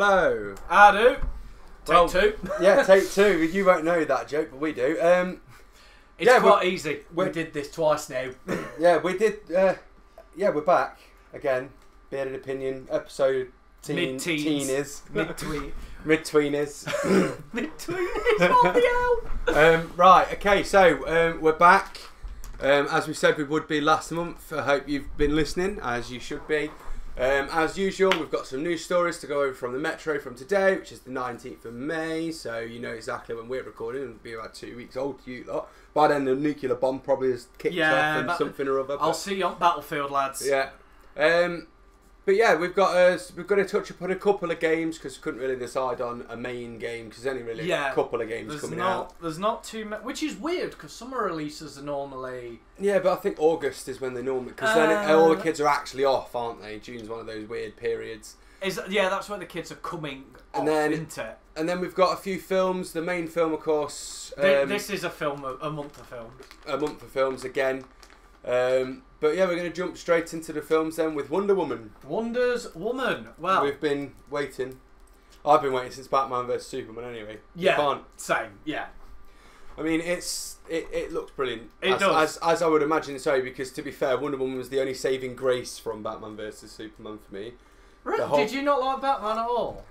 Hello. I do. Take two. Yeah, take two. You won't know that joke, but we do. It's quite easy. We did this twice now. Yeah, we did. Yeah, we're back again. Bearded Opinion episode. Mid-teens. Mid-tweeners. Mid-tweeners. What the hell? Right. Okay. So we're back. As we said we would be last month. I hope you've been listening, as you should be. As usual, we've got some news stories to go over from the Metro from today, which is the 19th of May, so you know exactly when we're recording. It'll be about 2 weeks old to you lot. By then the nuclear bomb probably has kicked off and something or other. I'll see you on Battlefield, lads. Yeah. But yeah, we've got to touch upon a couple of games because we couldn't really decide on a main game because there's only really a couple of games coming out. There's not too many, which is weird because summer releases are normally... Yeah, but I think August is when they normally... Because then all the kids are actually off, aren't they? June's one of those weird periods. Yeah, that's where the kids are coming off, isn't it? And then we've got a few films. The main film, of course... this is a month of films. A month of films again. But yeah, we're going to jump straight into the films then with Wonder Woman. Wonder's Woman. Well, we've been waiting. I've been waiting since Batman vs Superman anyway. Yeah, same. Yeah. I mean, it looks brilliant. It does. As I would imagine so, because to be fair, Wonder Woman was the only saving grace from Batman vs Superman for me. Really? Did you not like Batman at all?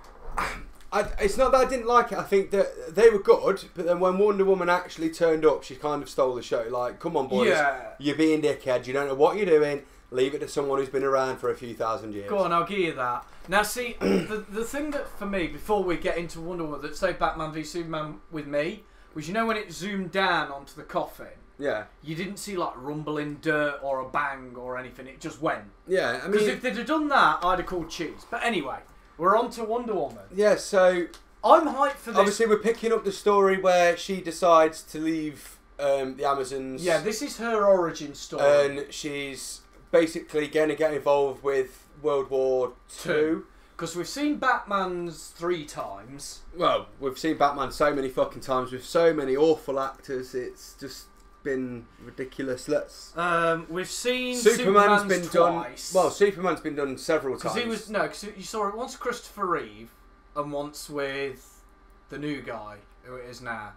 It's not that I didn't like it. I think that they were good, but then when Wonder Woman actually turned up, she kind of stole the show. Like, come on, boys, you're being dickheads. You don't know what you're doing. Leave it to someone who's been around for a few thousand years. Go on, I'll give you that. Now, see, the thing that for me, before we get into Wonder Woman, that saved Batman v Superman with me was, you know, when it zoomed down onto the coffin. Yeah. You didn't see like rumbling dirt or a bang or anything. It just went. Yeah, I mean, because if they'd have done that, I'd have called cheese. But anyway. We're on to Wonder Woman. Yeah, so... I'm hyped for this. Obviously, we're picking up the story where she decides to leave the Amazons. Yeah, this is her origin story. And she's basically going to get involved with World War II. Because we've seen Batman's 3 times. Well, we've seen Batman so many fucking times with so many awful actors. It's just been ridiculous. We've seen Superman's been twice. Done. Well, Superman's been done several times. Because you saw it once Christopher Reeve and once with the new guy who it is now.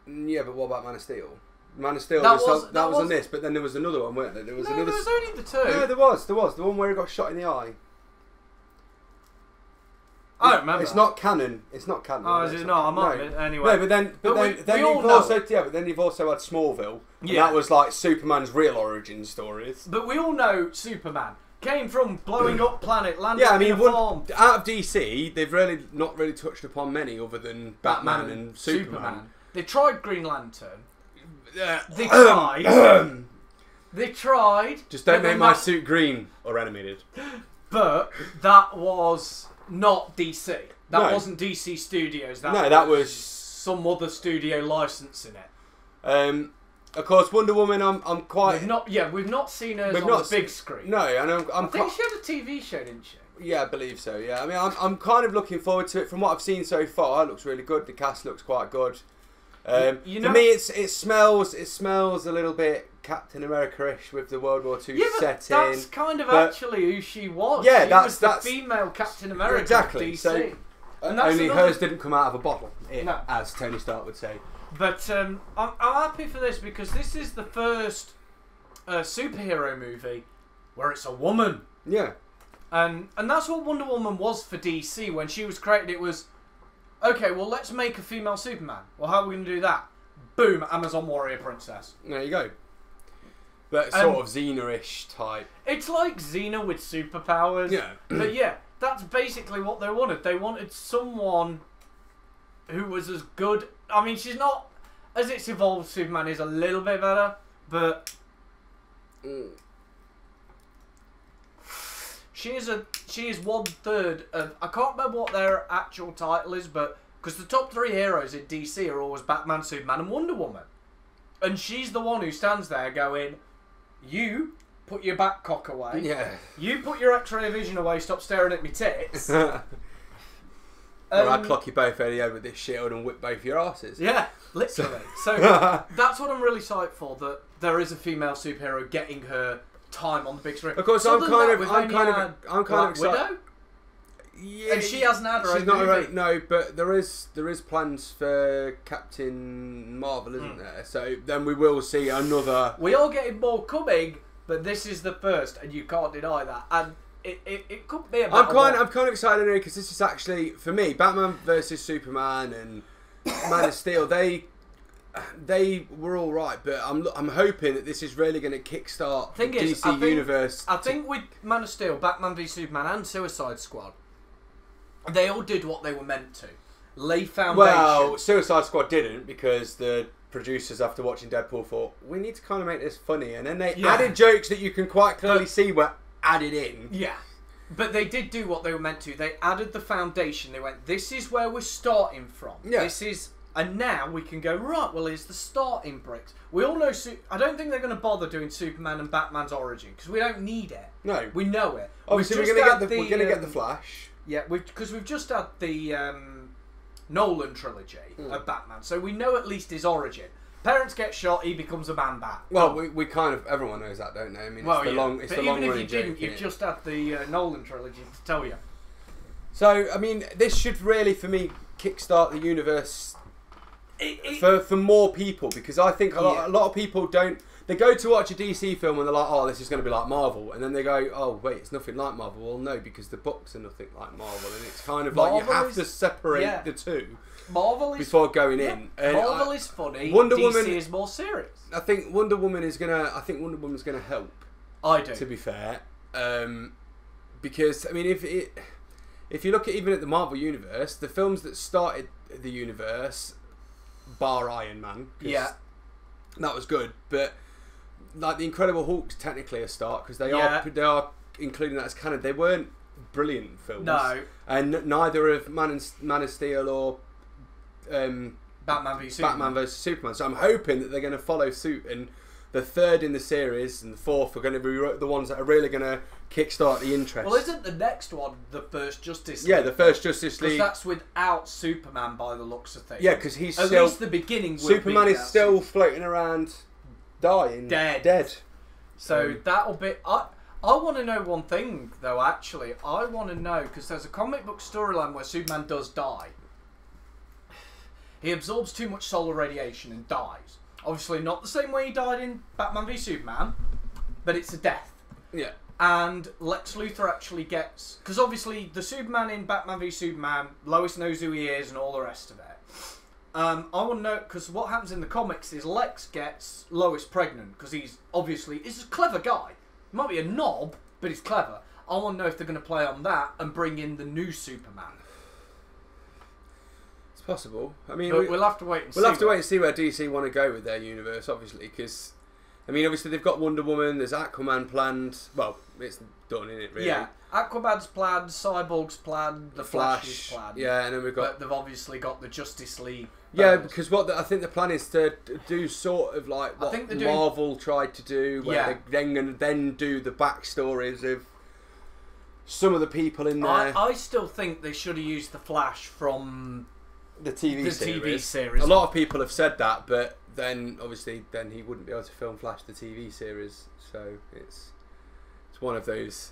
Yeah, but what about Man of Steel? Man of Steel that was on this, but then there was another one, weren't there? There was only the 2. No, there was the one where he got shot in the eye. I don't remember. It's not canon. It's not canon. Oh, is it not? I might anyway. No, but then you've also had Smallville. Yeah. That was like Superman's real origin stories. But we all know Superman came from blowing up planet, landing in a farm. Out of DC, they've not really touched upon many other than Batman and Superman. They tried Green Lantern. They tried. They tried. Just don't make my suit green or animated. But that was not DC. That wasn't DC Studios. That was some other studio licensing it. Of course, Wonder Woman. I'm quite. We've not seen her on the big screen. No, and I think she had a TV show, didn't she? Yeah, I believe so. Yeah, I mean, I'm kind of looking forward to it. From what I've seen so far, it looks really good. The cast looks quite good. For me, it smells a little bit Captain America-ish with the World War II setting. That's kind of actually who she was. Yeah, she was the female Captain America. Exactly. DC. So only hers didn't come out of a bottle, as Tony Stark would say. But I'm happy for this because this is the first superhero movie where it's a woman. Yeah. And that's what Wonder Woman was for DC when she was created. It was, okay, well, let's make a female Superman. Well, how are we going to do that? Boom, Amazon Warrior Princess. There you go. But sort of Xena-ish type. It's like Xena with superpowers. Yeah. But yeah, that's basically what they wanted. They wanted someone who was as good. I mean, she's not, as it's evolved, Superman is a little bit better, but she is 1/3 of, I can't remember what their actual title is, but because the top 3 heroes in DC are always Batman, Superman and Wonder Woman. And she's the one who stands there going, you put your back cock away. Yeah. You put your X-ray vision away, stop staring at me tits. Or I'd clock you both over the head with this shield and whip both your asses. Yeah, literally. So that's what I'm really psyched for, that there is a female superhero getting her time on the big screen. Of course, I'm kind of excited. Widow? Yeah, and she hasn't had her she's own not movie. her own, no, but there is plans for Captain Marvel, isn't there? So then we will see another. We are getting more coming, but this is the first, and you can't deny that. And it could be a better I'm kind of excited anyway because this is actually for me Batman versus Superman and Man of Steel. They were all right, but I'm hoping that this is really going to kickstart the DC universe. I think with Man of Steel, Batman v Superman, and Suicide Squad, they all did what they were meant to. Lay foundation. Well, Suicide Squad didn't because the producers, after watching Deadpool, thought we need to kind of make this funny, and then they added jokes that you can quite clearly see were added in. Yeah. But they did do what they were meant to. They added the foundation. They went, this is where we're starting from. Yeah. This is... And now we can go, right, well, here's the starting bricks. We all know... I don't think they're going to bother doing Superman and Batman's origin, because we don't need it. No. We know it. Obviously, we're going to get the Flash. Yeah, because we've just had the Nolan trilogy of Batman, so we know at least his origin. Parents get shot, he becomes a man-bat. Well, we kind of... Everyone knows that, don't they? I mean, well, it's the long but even if you joke, didn't, you've just had the Nolan trilogy to tell you. So, I mean, this should really, for me, kickstart the universe for more people, because I think a lot of people don't... They go to watch a DC film and they're like, oh, this is going to be like Marvel. And then they go, oh, wait, it's nothing like Marvel. Well, no, because the books are nothing like Marvel. And it's kind of like you have to separate the two before going in. And Marvel is funny, Wonder DC Woman is more serious. I think Wonder Woman's gonna help. I do. To be fair. Because, I mean, if you look at the Marvel Universe, the films that started the universe, bar Iron Man, that was good, but like the Incredible Hulk's technically a start because they are including that as canon. They weren't brilliant films, no, and neither of Man of Steel or Batman vs Superman. So I'm hoping that they're going to follow suit, and the third in the series and the fourth are going to be the ones that are really going to kickstart the interest. Well, isn't the next one the first Justice League? Yeah, the first Justice League. Because that's without Superman by the looks of things. Yeah, because he's at still... least the beginning will Superman be is still floating around, dying. Dead. So that'll be... I want to know one thing, though, actually. I want to know, because there's a comic book storyline where Superman does die. He absorbs too much solar radiation and dies. Obviously not the same way he died in Batman v Superman, but it's a death. Yeah. And Lex Luthor actually gets... Because obviously the Superman in Batman v Superman, Lois knows who he is and all the rest of it. I want to know, because what happens in the comics is Lex gets Lois pregnant, because he's a clever guy. He might be a knob, but he's clever. I want to know if they're going to play on that and bring in the new Superman. It's possible. I mean, we'll have to wait and see. We'll have to wait and see where DC want to go with their universe, obviously, because... I mean, obviously they've got Wonder Woman, there's Aquaman planned. Well, it's done, isn't it, really? Yeah, Aquaman's planned, Cyborg's planned, The Flash is planned. Yeah, and then we've got... But they've obviously got the Justice League. Yeah, because I think the plan is to do sort of like what Marvel tried to do, where they're then going to then do the backstories of some of the people in there. I still think they should have used the Flash from the TV series. A lot of people have said that, but then obviously he wouldn't be able to film Flash the TV series, so it's one of those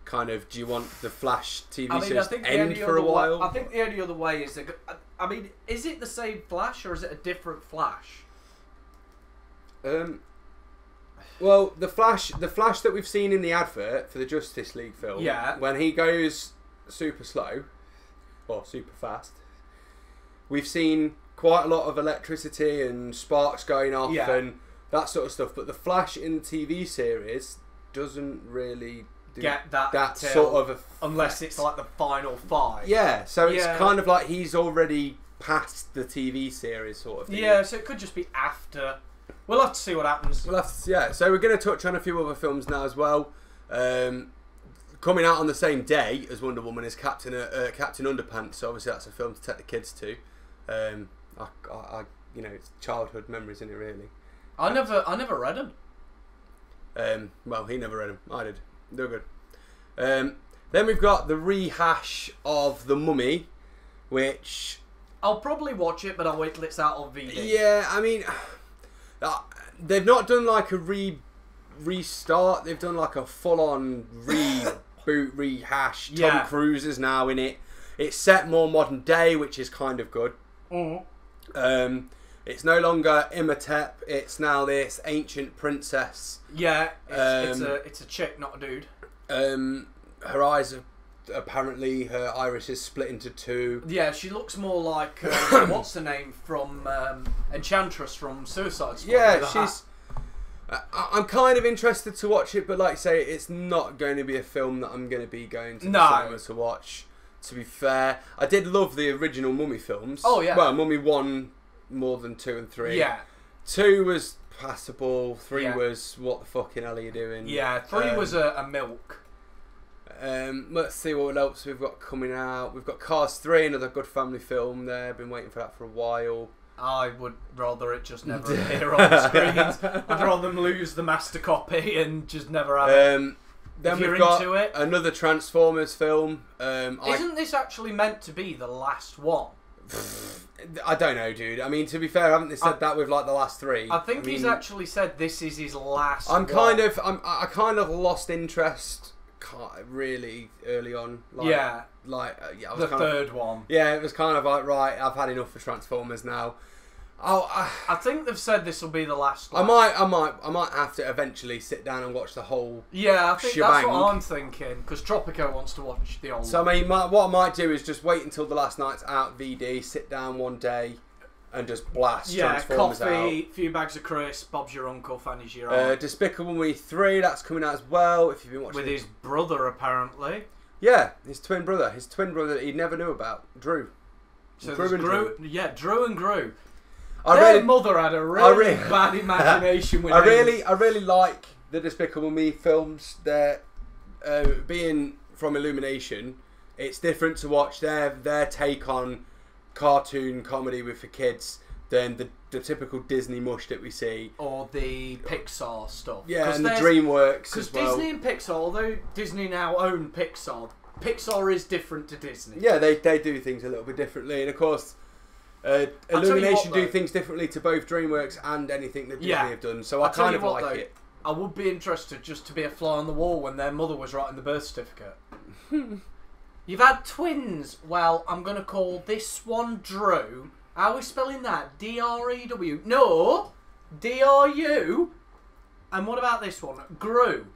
kind of, do you want the Flash TV series to end for a while? I think the only other way is that, I mean, is it the same Flash or is it a different Flash? Well, the Flash that we've seen in the advert for the Justice League film, when he goes super slow or super fast, we've seen quite a lot of electricity and sparks going off and that sort of stuff. But the Flash in the TV series doesn't really get that sort of effect. Unless it's like the final five. Yeah, so it's kind of like he's already past the TV series sort of thing. Yeah, so it could just be after. We'll have to see what happens. So we're going to touch on a few other films now as well. Coming out on the same day as Wonder Woman is Captain Underpants. So obviously that's a film to take the kids to. It's childhood memories, isn't it? Really. I never read them. Well, he never read them. I did. They're good. Then we've got the rehash of The Mummy, which I'll probably watch it, but I'll wait till it's out on VD. Yeah, I mean, they've not done like a restart. They've done like a full-on reboot, rehash. Yeah. Tom Cruise is now in it. It's set more modern day, which is kind of good. It's no longer Imhotep. It's now this ancient princess. Yeah, it's a chick, not a dude. Her eyes are apparently her iris is split into two. Yeah, she looks more like what's her name from Enchantress from Suicide Squad. Yeah, she's. I'm kind of interested to watch it, but like I say, it's not going to be a film that I'm going to be going to the cinema to watch. To be fair, I did love the original Mummy films. Oh yeah. Well, Mummy 1 more than 2 and 3. Yeah. 2 was passable. 3 was what the fucking hell are you doing? Yeah. 3 was a milk. Let's see what else we've got coming out. We've got Cars 3, another good family film there. Been waiting for that for a while. I would rather it just never appear on the screens. I'd rather them lose the master copy and just never have it. Then we've got another Transformers film. Isn't this actually meant to be the last one? I don't know, dude. I mean, to be fair, haven't they said that with like the last 3? I think he's actually said this is his last. I kind of lost interest really early on. Like, yeah. I was the third one. Yeah, it was kind of like, right, I've had enough of Transformers now. I think they've said this will be the last one. I might have to eventually sit down and watch the whole. Yeah, I think shebang. That's what I'm thinking. Because Tropico wants to watch the old. So I mean, what I might do is just wait until the last night's out VD, sit down one day, and just blast Transformers coffee, out. few bags of crisps, Bob's your uncle, Fanny's your aunt. Despicable Me 3, that's coming out as well. If you've been watching with his brother apparently. Yeah, his twin brother that he never knew about, Drew. So Drew. Yeah, Drew and Gru. Their mother had a really bad imagination with I really like the Despicable Me films. They're being from Illumination. It's different to watch their take on cartoon comedy for kids than the typical Disney mush that we see, or the Pixar stuff. Yeah, and the DreamWorks as well. Because Disney and Pixar, although Disney now own Pixar, Pixar is different to Disney. Yeah, they do things a little bit differently, and of course. Illumination do things differently to both DreamWorks and anything that Disney have done, so I kind of like it. I would be interested just to be a fly on the wall when their mother was writing the birth certificate. You've had twins. Well, I'm going to call this one Drew. How are we spelling that? D-R-E-W. No, D-R-U. And what about this one? Gru.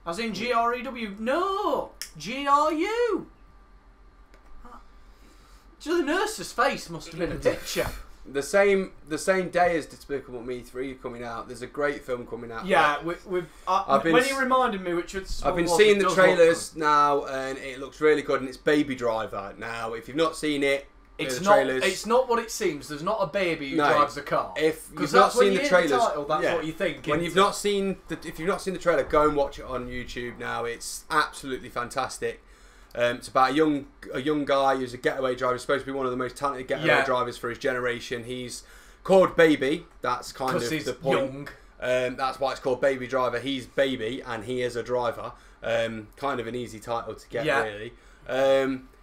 As in G-R-E-W. No, G-R-U. So the nurse's face must have been a picture. The same day as Despicable Me 3 coming out, there's a great film coming out. Yeah, when he reminded me, I've been seeing the trailers now, and it looks really good. And it's Baby Driver. Now, if you've not seen it, it's not what it seems. There's not a baby who drives a car. If you've not seen the trailers, that's what you think. When you've not seen if you've not seen the trailer, go and watch it on YouTube now. It's absolutely fantastic. It's about a young guy who's a getaway driver. He's supposed to be one of the most talented getaway drivers for his generation. He's called Baby. That's kind of the point. Young. That's why it's called Baby Driver. He's Baby and he is a driver. Kind of an easy title to get, really.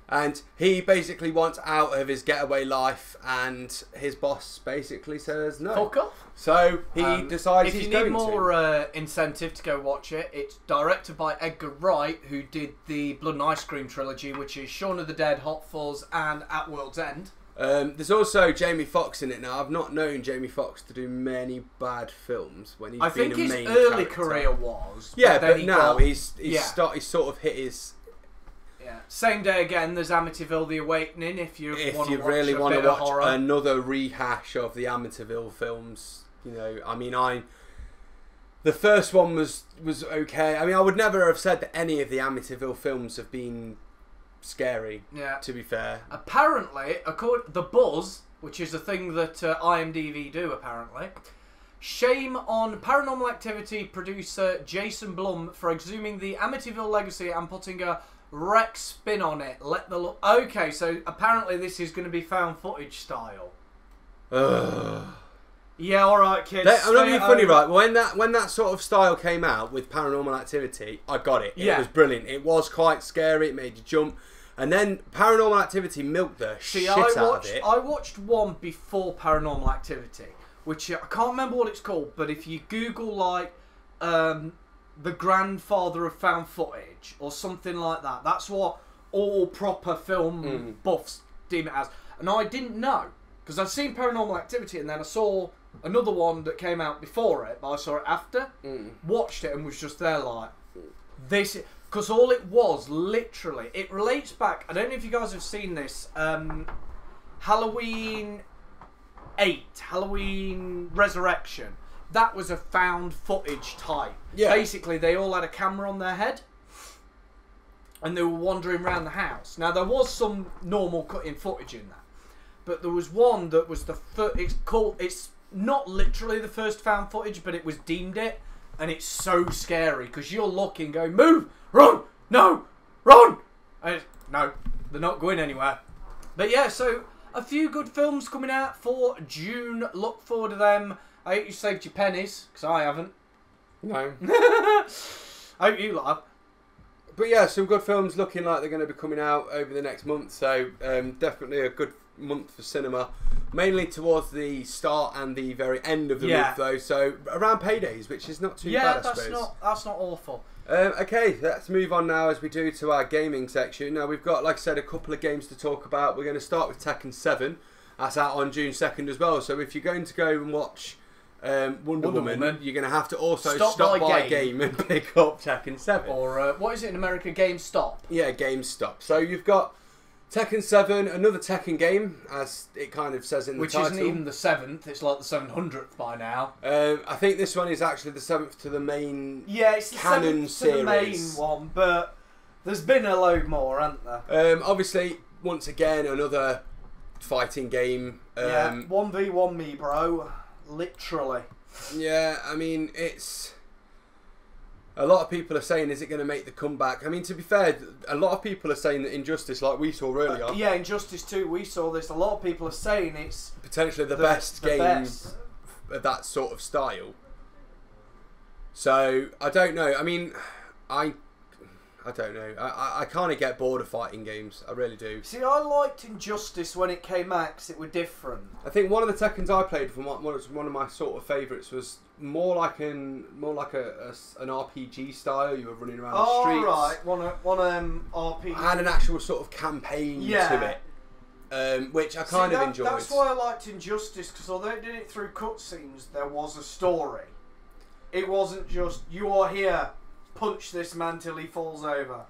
And he basically wants out of his getaway life, and his boss basically says no. Fuck off. So he decides he's going to. If you need more incentive to go watch it, it's directed by Edgar Wright, who did the Blood and Ice Cream trilogy, which is Shaun of the Dead, Hot Fuzz, and At World's End. There's also Jamie Foxx in it now. I've not known Jamie Foxx to do many bad films when he's been a main character. I think his early career was. Yeah, but now he's sort of hit his. Yeah. Same day again. There's Amityville: The Awakening. If you really want to watch another rehash of the Amityville films, you know, I mean, the first one was okay. I mean, I would never have said that any of the Amityville films have been scary. Yeah. To be fair, apparently, the buzz, which is a thing that IMDb do, apparently. Shame on Paranormal Activity producer Jason Blum for exhuming the Amityville legacy and putting a Rex spin on it. Okay, so apparently this is going to be found footage style. Yeah, all right, kids. I'm not being funny, right? When that sort of style came out with Paranormal Activity, I got it. It was brilliant. It was quite scary. It made you jump. And then Paranormal Activity milked the shit out of it. I watched one before Paranormal Activity, which I can't remember what it's called, but if you Google like the grandfather of found footage or something like that. That's what all proper film buffs deem it as. And I didn't know, because I'd seen Paranormal Activity and then I saw another one that came out before it, but I saw it after, watched it and was just there like, this... Because all it was, literally, it relates back, I don't know if you guys have seen this, Halloween 8, Halloween Resurrection. That was a found footage type. Yeah. Basically, they all had a camera on their head and they were wandering around the house. Now, there was some normal cutting footage in that, but there was one that was it's not literally the first found footage, but it was deemed it, and it's so scary because you're looking, going, move, run, no, run. And no, they're not going anywhere. But yeah, so a few good films coming out for June. Look forward to them. I hope you saved your pennies, because I haven't. No. I hope you lot have. But yeah, some good films looking like they're going to be coming out over the next month. So definitely a good month for cinema. Mainly towards the start and the very end of the month, though. So around paydays, which is not too bad, I suppose. Yeah, that's not awful. Okay, let's move on now as we do to our gaming section. Now we've got, like I said, a couple of games to talk about. We're going to start with Tekken 7. That's out on June 2nd as well. So if you're going to go and watch Wonder Woman, you're going to have to also stop by game and pick up Tekken 7. Or what is it in America? GameStop. Yeah, GameStop. So you've got Tekken 7, another Tekken game, as it kind of says in the title. Which isn't even the 7th, it's like the 700th by now. I think this one is actually the 7th to the main it's the canon 7th series. To the main one, but there's been a load more, hasn't there? Obviously, once again, another fighting game. 1v1 me, bro. Literally. Yeah, I mean, it's... A lot of people are saying, is it going to make the comeback? I mean, to be fair, a lot of people are saying that Injustice, like we saw earlier... Injustice 2, we saw this. A lot of people are saying it's... potentially the best game of that sort of style. So, I don't know. I mean, I don't know. I kind of get bored of fighting games. I really do. See, I liked Injustice when it came out because it were different. I think one of the Tekkens I played from one of my sort of favourites was more like an RPG style. You were running around the streets. Oh right, one RPG. I had an actual sort of campaign to it, which I kind of enjoyed. That's why I liked Injustice, because although it did it through cutscenes, there was a story. It wasn't just you are here, punch this man till he falls over.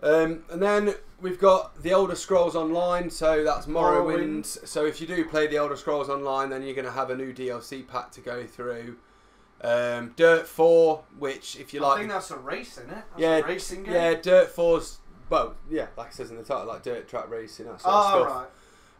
And then we've got the Elder Scrolls Online, so that's Morrowind. So if you do play the Elder Scrolls Online, then you're going to have a new DLC pack to go through. Dirt 4, which if you like... I think that's a race, isn't it? That's a racing game? Yeah, Dirt 4's... Well, yeah, like it says in the title, like dirt track racing, that sort of stuff.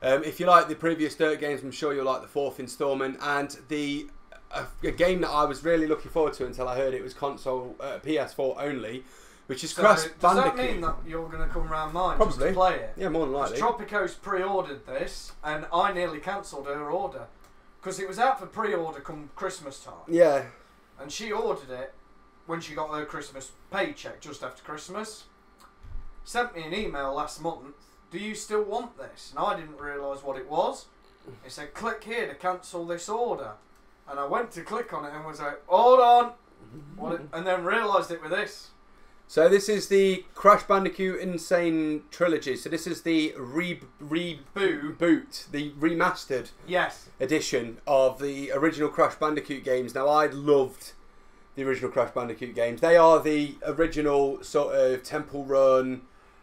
Right. If you like the previous Dirt games, I'm sure you'll like the 4th instalment. And a game that I was really looking forward to until I heard it was console, PS4 only, which is Crash Bandicoot. Does that mean that you're going to come around mine just to play it? Yeah, more than likely. Tropico's pre-ordered this, and I nearly cancelled her order. Because it was out for pre-order come Christmas time. Yeah. And she ordered it when she got her Christmas paycheck just after Christmas. Sent me an email last month. Do you still want this? And I didn't realise what it was. It said, click here to cancel this order. And I went to click on it and was like, hold on. And then realised it with this. So this is the Crash Bandicoot Insane Trilogy. So this is the reboot, the remastered edition of the original Crash Bandicoot games. Now, I loved the original Crash Bandicoot games. They are the original sort of Temple Run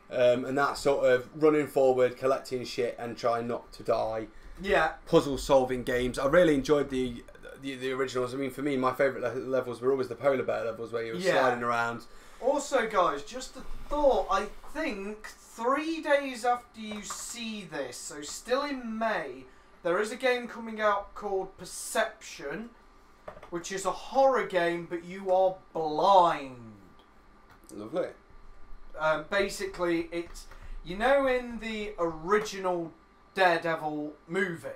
and that sort of running forward, collecting shit and trying not to die. Yeah. Puzzle solving games. I really enjoyed the originals. I mean, for me, my favourite levels were always the polar bear levels where you were sliding around. Also, guys, just a thought. I think 3 days after you see this, so still in May, there is a game coming out called Perception, which is a horror game, but you are blind. Lovely. Basically, it's, you know, in the original Daredevil movie,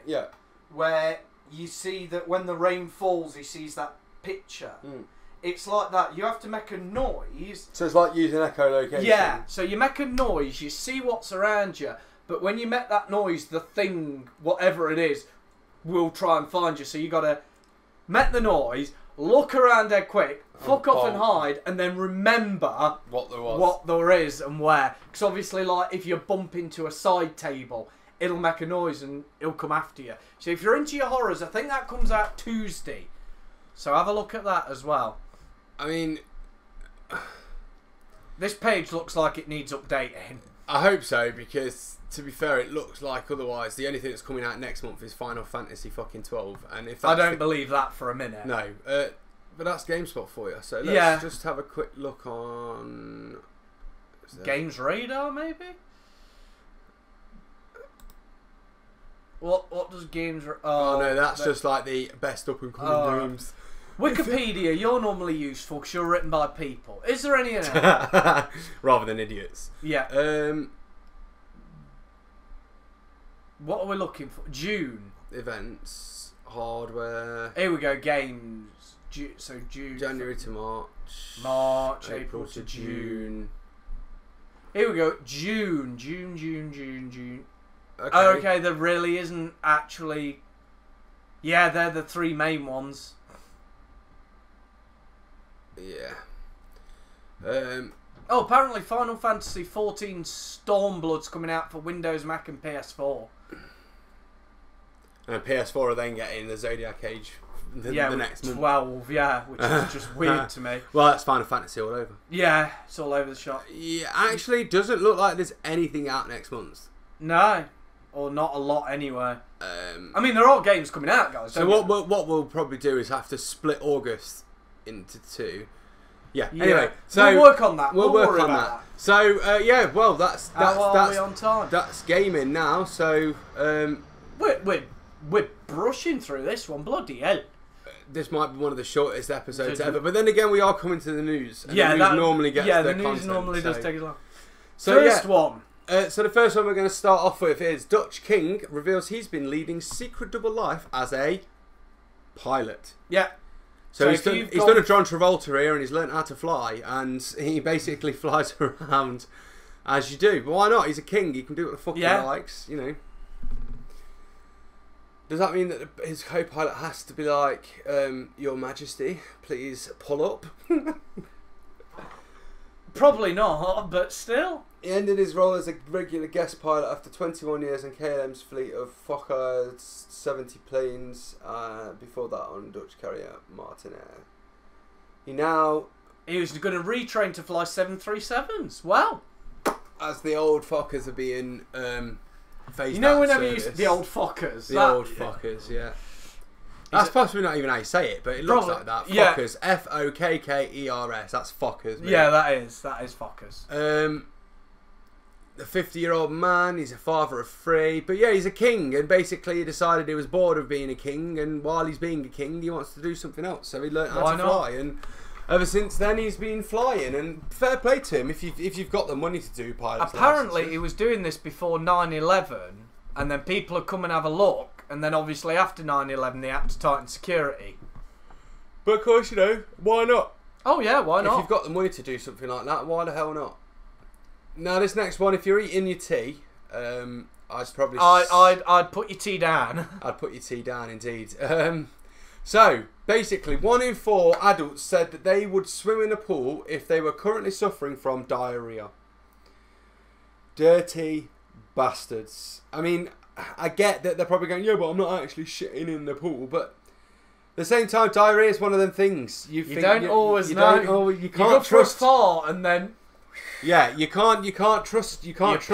where you see that when the rain falls, he sees that picture. It's like that. You have to make a noise. So it's like using echolocation. Yeah. So you make a noise, you see what's around you, but when you make that noise, the thing, whatever it is, will try and find you. So you got to make the noise, look around dead quick, fuck off and hide, and then remember what there was, what there is, and where. Because obviously, like if you bump into a side table, it'll make a noise and it'll come after you. So if you're into your horrors, I think that comes out Tuesday. So have a look at that as well. I mean, this page looks like it needs updating. I hope so, because to be fair, it looks like otherwise the only thing that's coming out next month is Final Fantasy fucking 12, and if I don't believe that for a minute. No, but that's GameSpot for you. So let's just have a quick look on Games Radar, maybe. What does Games? Oh no, that's just like the best up and coming games. Wikipedia, you're normally useful because you're written by people. Is there any in it? Rather than idiots. Yeah. What are we looking for? June. Events, hardware. Here we go, games. So June. January to March. March, April to June. Here we go, June. Okay. Oh, okay, there really isn't actually... Yeah, they're the three main ones. Yeah. Oh, apparently Final Fantasy 14 Stormblood's coming out for Windows, Mac and PS4. And PS4 are then getting the Zodiac Age the next month. 12, yeah, which is just weird to me. Well, that's Final Fantasy all over. Yeah, it's all over the shop. Yeah, actually, doesn't look like there's anything out next month. No. Or not a lot anyway. I mean, there are games coming out, guys. So what we'll probably do is have to split August into two. Yeah. Anyway, so we'll work on that. We'll work on that. So yeah, well, that's we on time? That's gaming now. So we're brushing through this one. Bloody hell. This might be one of the shortest episodes ever. But then again, we are coming to the news. And yeah, the news normally gets the news content, normally does take as long. So First one. So the first one we're going to start off with is Dutch King reveals he's been leading secret double life as a pilot. Yeah. So he's done a John Travolta here, and he's learnt how to fly, and he basically flies around as you do. But why not? He's a king. He can do what the fuck he likes, you know. Does that mean that his co-pilot has to be like, Your Majesty, please pull up? Probably not, but still. He ended his role as a regular guest pilot after 21 years on KLM's fleet of Fokker 70 planes, before that on Dutch carrier Martinair. He was going to retrain to fly 737s. Wow. As the old Fokkers are being phased You know out whenever service. you the old Fokkers. The old Fokkers, yeah. That's possibly not even how you say it, but it looks like that. Fokkers. Fokkers. That's Fokkers, mate. Yeah, that is Fokkers. The 50-year-old man, he's a father of three, but yeah, he's a king, and basically he decided he was bored of being a king, and while he's being a king, he wants to do something else, so he learnt how to fly, and ever since then he's been flying, and fair play to him if you've got the money to do pilots. Apparently he was doing this before 9/11, and then people had come and have a look, and then obviously after 9/11 they had to tighten security. But of course, you know, why not? Oh yeah, why not? If you've got the money to do something like that, why the hell not? Now this next one, if you're eating your tea, I'd probably... I'd put your tea down. I'd put your tea down, indeed. So, basically, 1 in 4 adults said that they would swim in a pool if they were currently suffering from diarrhea. Dirty bastards. I mean, I get that they're probably going, yeah, but I'm not actually shitting in the pool, but... At the same time, diarrhea is one of them things. You don't always know. You can't trust... far and then... Yeah, you can't trust your toilet.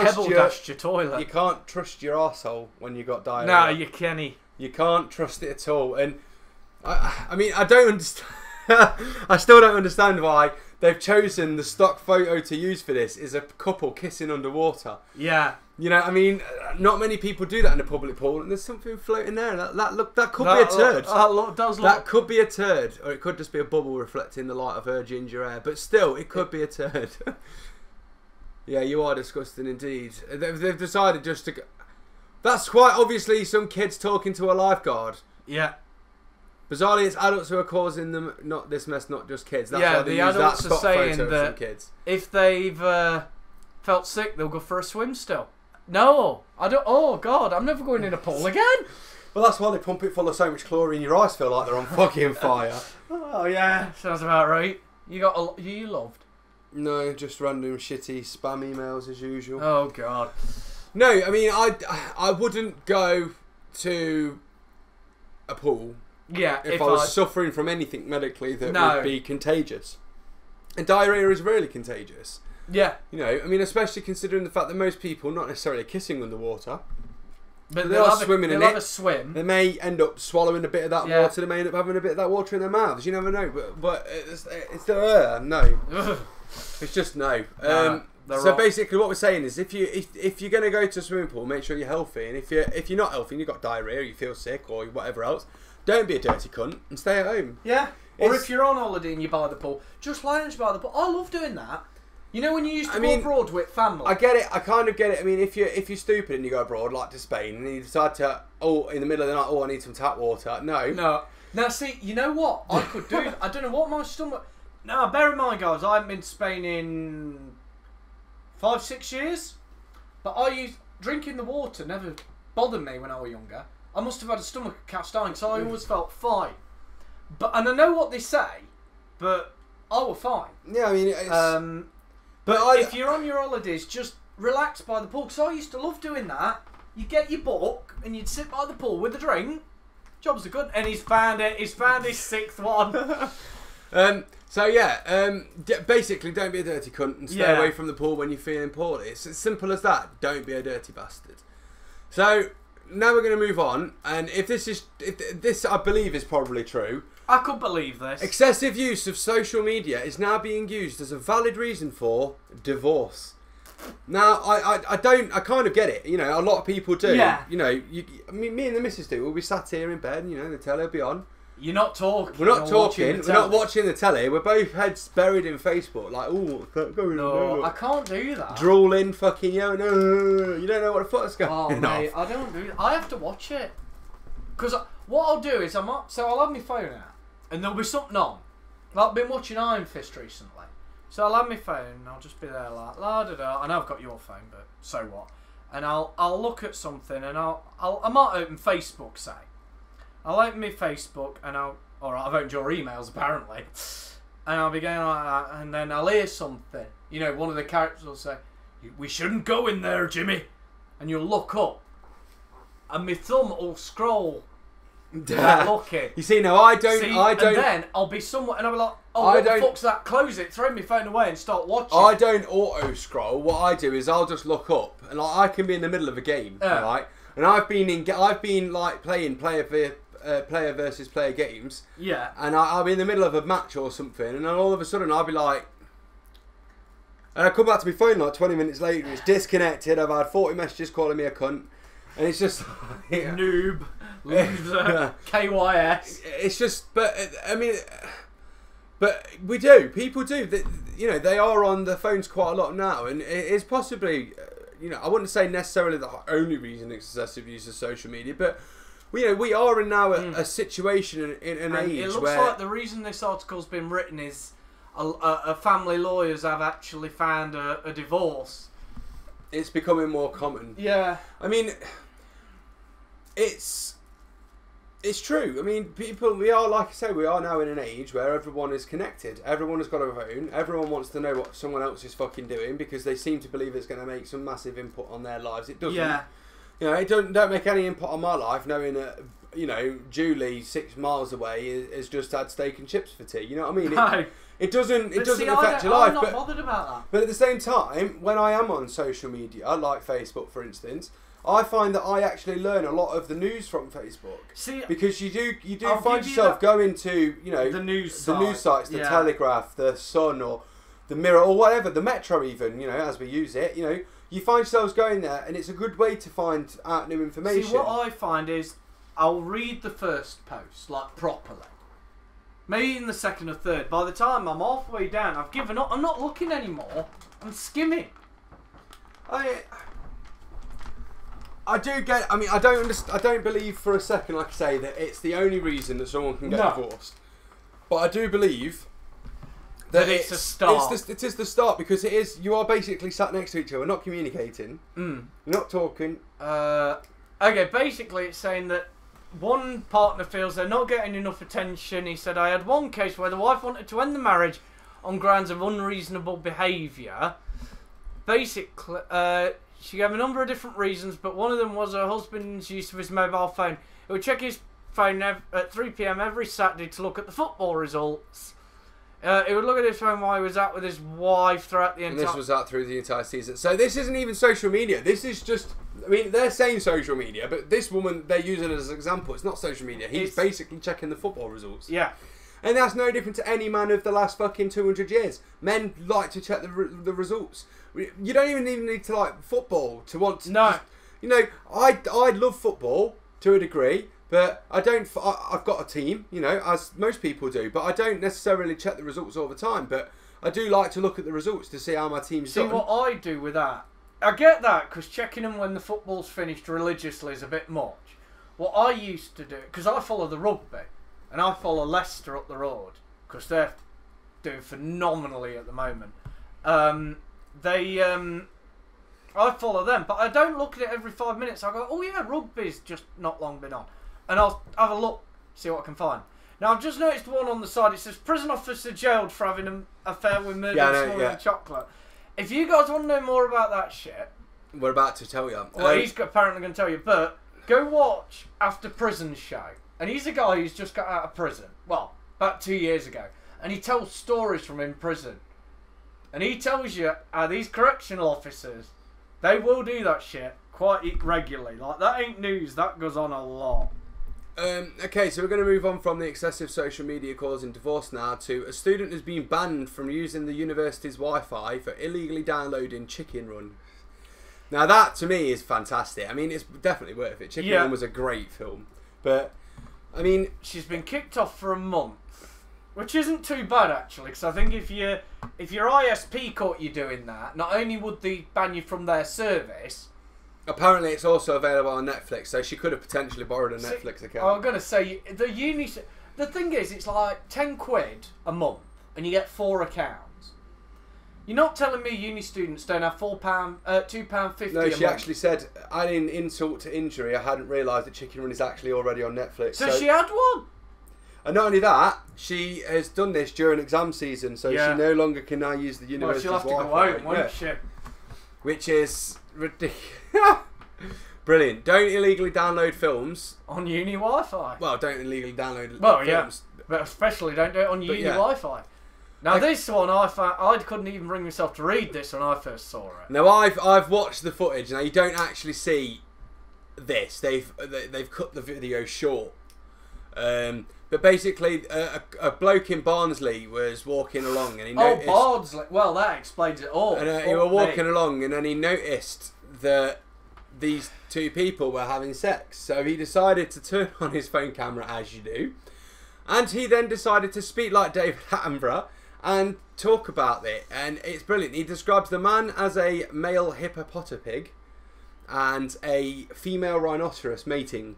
You can't trust your arsehole when you got diarrhea. No, you can't. You can't trust it at all. And I mean, I don't understand. I still don't understand why they've chosen the stock photo to use for this is a couple kissing underwater. Yeah. You know, I mean, not many people do that in a public pool, and there's something floating there. That could be a turd. That could be a turd, or it could just be a bubble reflecting the light of her ginger hair. But still, it could be a turd. Yeah, you are disgusting indeed. They've decided just to... That's quite obviously some kids talking to a lifeguard. Yeah. Bizarrely, it's adults who are causing them not this mess, not just kids. That's why they the use adults that are saying that kids. If they've felt sick, they'll go for a swim still. No, I don't. Oh God, I'm never going in a pool again. Well, that's why they pump it full of so much chlorine. Your eyes feel like they're on fucking fire. Oh yeah, sounds about right. You got you loved? No, just random shitty spam emails as usual. Oh god. No, I mean I wouldn't go to a pool. Yeah, if I was suffering from anything medically that would be contagious. And diarrhea is really contagious. Yeah. You know, I mean, especially considering the fact that most people not necessarily kissing underwater, but they are swimming in it. Have a swim. They may end up swallowing a bit of that water. They may end up having a bit of that water in their mouths. You never know. But it's no. It's just no. So basically, what we're saying is, if you're going to go to a swimming pool, make sure you're healthy. And if you're not healthy and you've got diarrhea, or you feel sick, or whatever else, don't be a dirty cunt and stay at home. Yeah. Or if you're on holiday and you're by the pool, just lounge by the pool. I love doing that. You know when you used to go abroad with family? I get it. I kind of get it. I mean, if you're stupid and you go abroad, like to Spain, and you decide to, in the middle of the night, I need some tap water. No. Now, see, you know what? I could do... I don't know what my stomach... Now, bear in mind, guys, I haven't been to Spain in 5-6 years. But drinking the water never bothered me when I was younger. I must have had a stomach cast iron, so I always felt fine. And I know what they say, but I was fine. Yeah, I mean, it's... But if you're on your holidays, just relax by the pool. Because I used to love doing that. You get your book and you'd sit by the pool with a drink. Jobs are good. And he's found it. He's found his 6th one. Basically, don't be a dirty cunt and stay away from the pool when you're feeling poorly. It's as simple as that. Don't be a dirty bastard. So now we're going to move on. And if this, I believe, is probably true. I could believe this. Excessive use of social media is now being used as a valid reason for divorce. Now, I kind of get it. You know, a lot of people do. Yeah. You know, me and the missus do. We'll be sat here in bed, and, you know, the telly will be on. You're not talking. We're not talking. We're not watching the telly. We're both heads buried in Facebook. Like, oh, what's that going on? No, I can't do that. Drooling, fucking, no. You don't know what the fuck's going on. Oh, mate, I don't do that. I have to watch it. Because what I'll do is, I'll have my phone out. And there'll be something on. Like, I've been watching Iron Fist recently. So I'll have my phone and I'll just be there like, la da da. I know I've got your phone, but so what? And I'll look at something and I might open Facebook, say. I'll open my Facebook and I've opened your emails apparently. And I'll be going like that and then I'll hear something. You know, one of the characters will say, "We shouldn't go in there, Jimmy." And you'll look up. And my thumb will scroll. Looking. You see, no, I don't. And then I'll be somewhat, and I'll be like, "Oh, what the fuck's that? Close it, throw my phone away, and start watching." I don't auto scroll. What I do is I'll just look up, and like I can be in the middle of a game, right? And I've been like playing player versus player games. Yeah. And I'll be in the middle of a match or something, and then all of a sudden I'll be like, and I come back to my phone like 20 minutes later, it's disconnected. I've had 40 messages calling me a cunt, and it's just noob. Loser, KYS. It's just, but I mean, but we do. People do. You know, they are on their phones quite a lot now, and it is possibly, you know, I wouldn't say necessarily the only reason excessive use of social media, but we are in now a situation in an age where it looks like the reason this article's been written is a family lawyers have actually found a divorce. It's becoming more common. Yeah. I mean, It's true. I mean, we are, like I say, we are now in an age where everyone is connected. Everyone has got a phone. Everyone wants to know what someone else is fucking doing because they seem to believe it's going to make some massive input on their lives. It doesn't. Yeah. You know, it don't make any input on my life knowing that, you know, Julie 6 miles away has just had steak and chips for tea. You know what I mean? No. It doesn't affect your life. I'm not bothered about that. But at the same time, when I am on social media, like Facebook, for instance, I find that I actually learn a lot of the news from Facebook. See, because you do find yourself going to, you know, the news sites, the Telegraph, the Sun, or the Mirror, or whatever, the Metro even, you know, as we use it, you know, you find yourselves going there, and it's a good way to find out new information. See, what I find is I'll read the first post like properly, maybe in the second or third. By the time I'm halfway down, I've given up. I'm not looking anymore. I'm skimming. I do get. I mean, I don't understand. I don't believe for a second, like I say, that it's the only reason that someone can get divorced. But I do believe that it's a start. It is the start because it is. You are basically sat next to each other, not communicating, you're not talking. Okay, basically, it's saying that one partner feels they're not getting enough attention. He said, I had one case where the wife wanted to end the marriage on grounds of unreasonable behaviour. Basically, she gave a number of different reasons, but one of them was her husband's use of his mobile phone. He would check his phone at 3 p.m. every Saturday to look at the football results. He would look at his phone while he was out with his wife throughout the entire... And this was out through the entire season. So this isn't even social media. This is just... I mean, they're saying social media, but this woman, they're using it as an example. It's not social media. He's basically checking the football results. Yeah. And that's no different to any man of the last fucking 200 years. Men like to check the results. You don't even need to like football to want to... No. Just, you know, I love football to a degree, but I don't... I've got a team, you know, as most people do, but I don't necessarily check the results all the time. But I do like to look at the results to see how my team's done. See, what I do with that... I get that, because checking them when the football's finished religiously is a bit much. What I used to do... Because I follow the rugby, and I follow Leicester up the road, because they're doing phenomenally at the moment. I follow them, but I don't look at it every 5 minutes. I go, oh yeah, rugby's just not long been on. And I'll have a look, see what I can find. Now, I've just noticed one on the side. It says, prison officer jailed for having an affair with murder and smuggling chocolate. If you guys want to know more about that shit... We're about to tell you. Well, he's apparently going to tell you, but go watch After Prison Show. And he's a guy who's just got out of prison. Well, about 2 years ago. And he tells stories from in prison. And he tells you how these correctional officers, they will do that shit quite regularly. Like, that ain't news. That goes on a lot. Okay, so we're going to move on from the excessive social media causing divorce now to a student has been banned from using the university's Wi-Fi for illegally downloading Chicken Run. Now that, to me, is fantastic. I mean, it's definitely worth it. Chicken Run was a great film. But, I mean... She's been kicked off for a month. Which isn't too bad, actually, because I think if your ISP caught you doing that, not only would they ban you from their service... Apparently it's also available on Netflix, so she could have potentially borrowed a Netflix account. I'm going to say, the thing is, it's like 10 quid a month, and you get 4 accounts. You're not telling me uni students don't have £2.50 a month? No, she actually said, adding insult to injury, I hadn't realised that Chicken Run is actually already on Netflix. So she had one? And not only that, she has done this during exam season, so she no longer can now use the university's Wi-Fi. She'll have to go home, won't she? Which is ridiculous. Brilliant. Don't illegally download films. On uni Wi-Fi. Well, don't illegally download films. Yeah, but especially don't do it on uni Wi-Fi. Now this one, I couldn't even bring myself to read this when I first saw it. Now I've watched the footage. Now you don't actually see this. They've cut the video short. But basically, a bloke in Barnsley was walking along and he noticed... Oh, Barnsley. Well, that explains it all. And he was walking along and then he noticed that these two people were having sex. So he decided to turn on his phone camera, as you do. And he then decided to speak like David Attenborough and talk about it. And it's brilliant. He describes the man as a male hippopotapig and a female rhinoceros mating.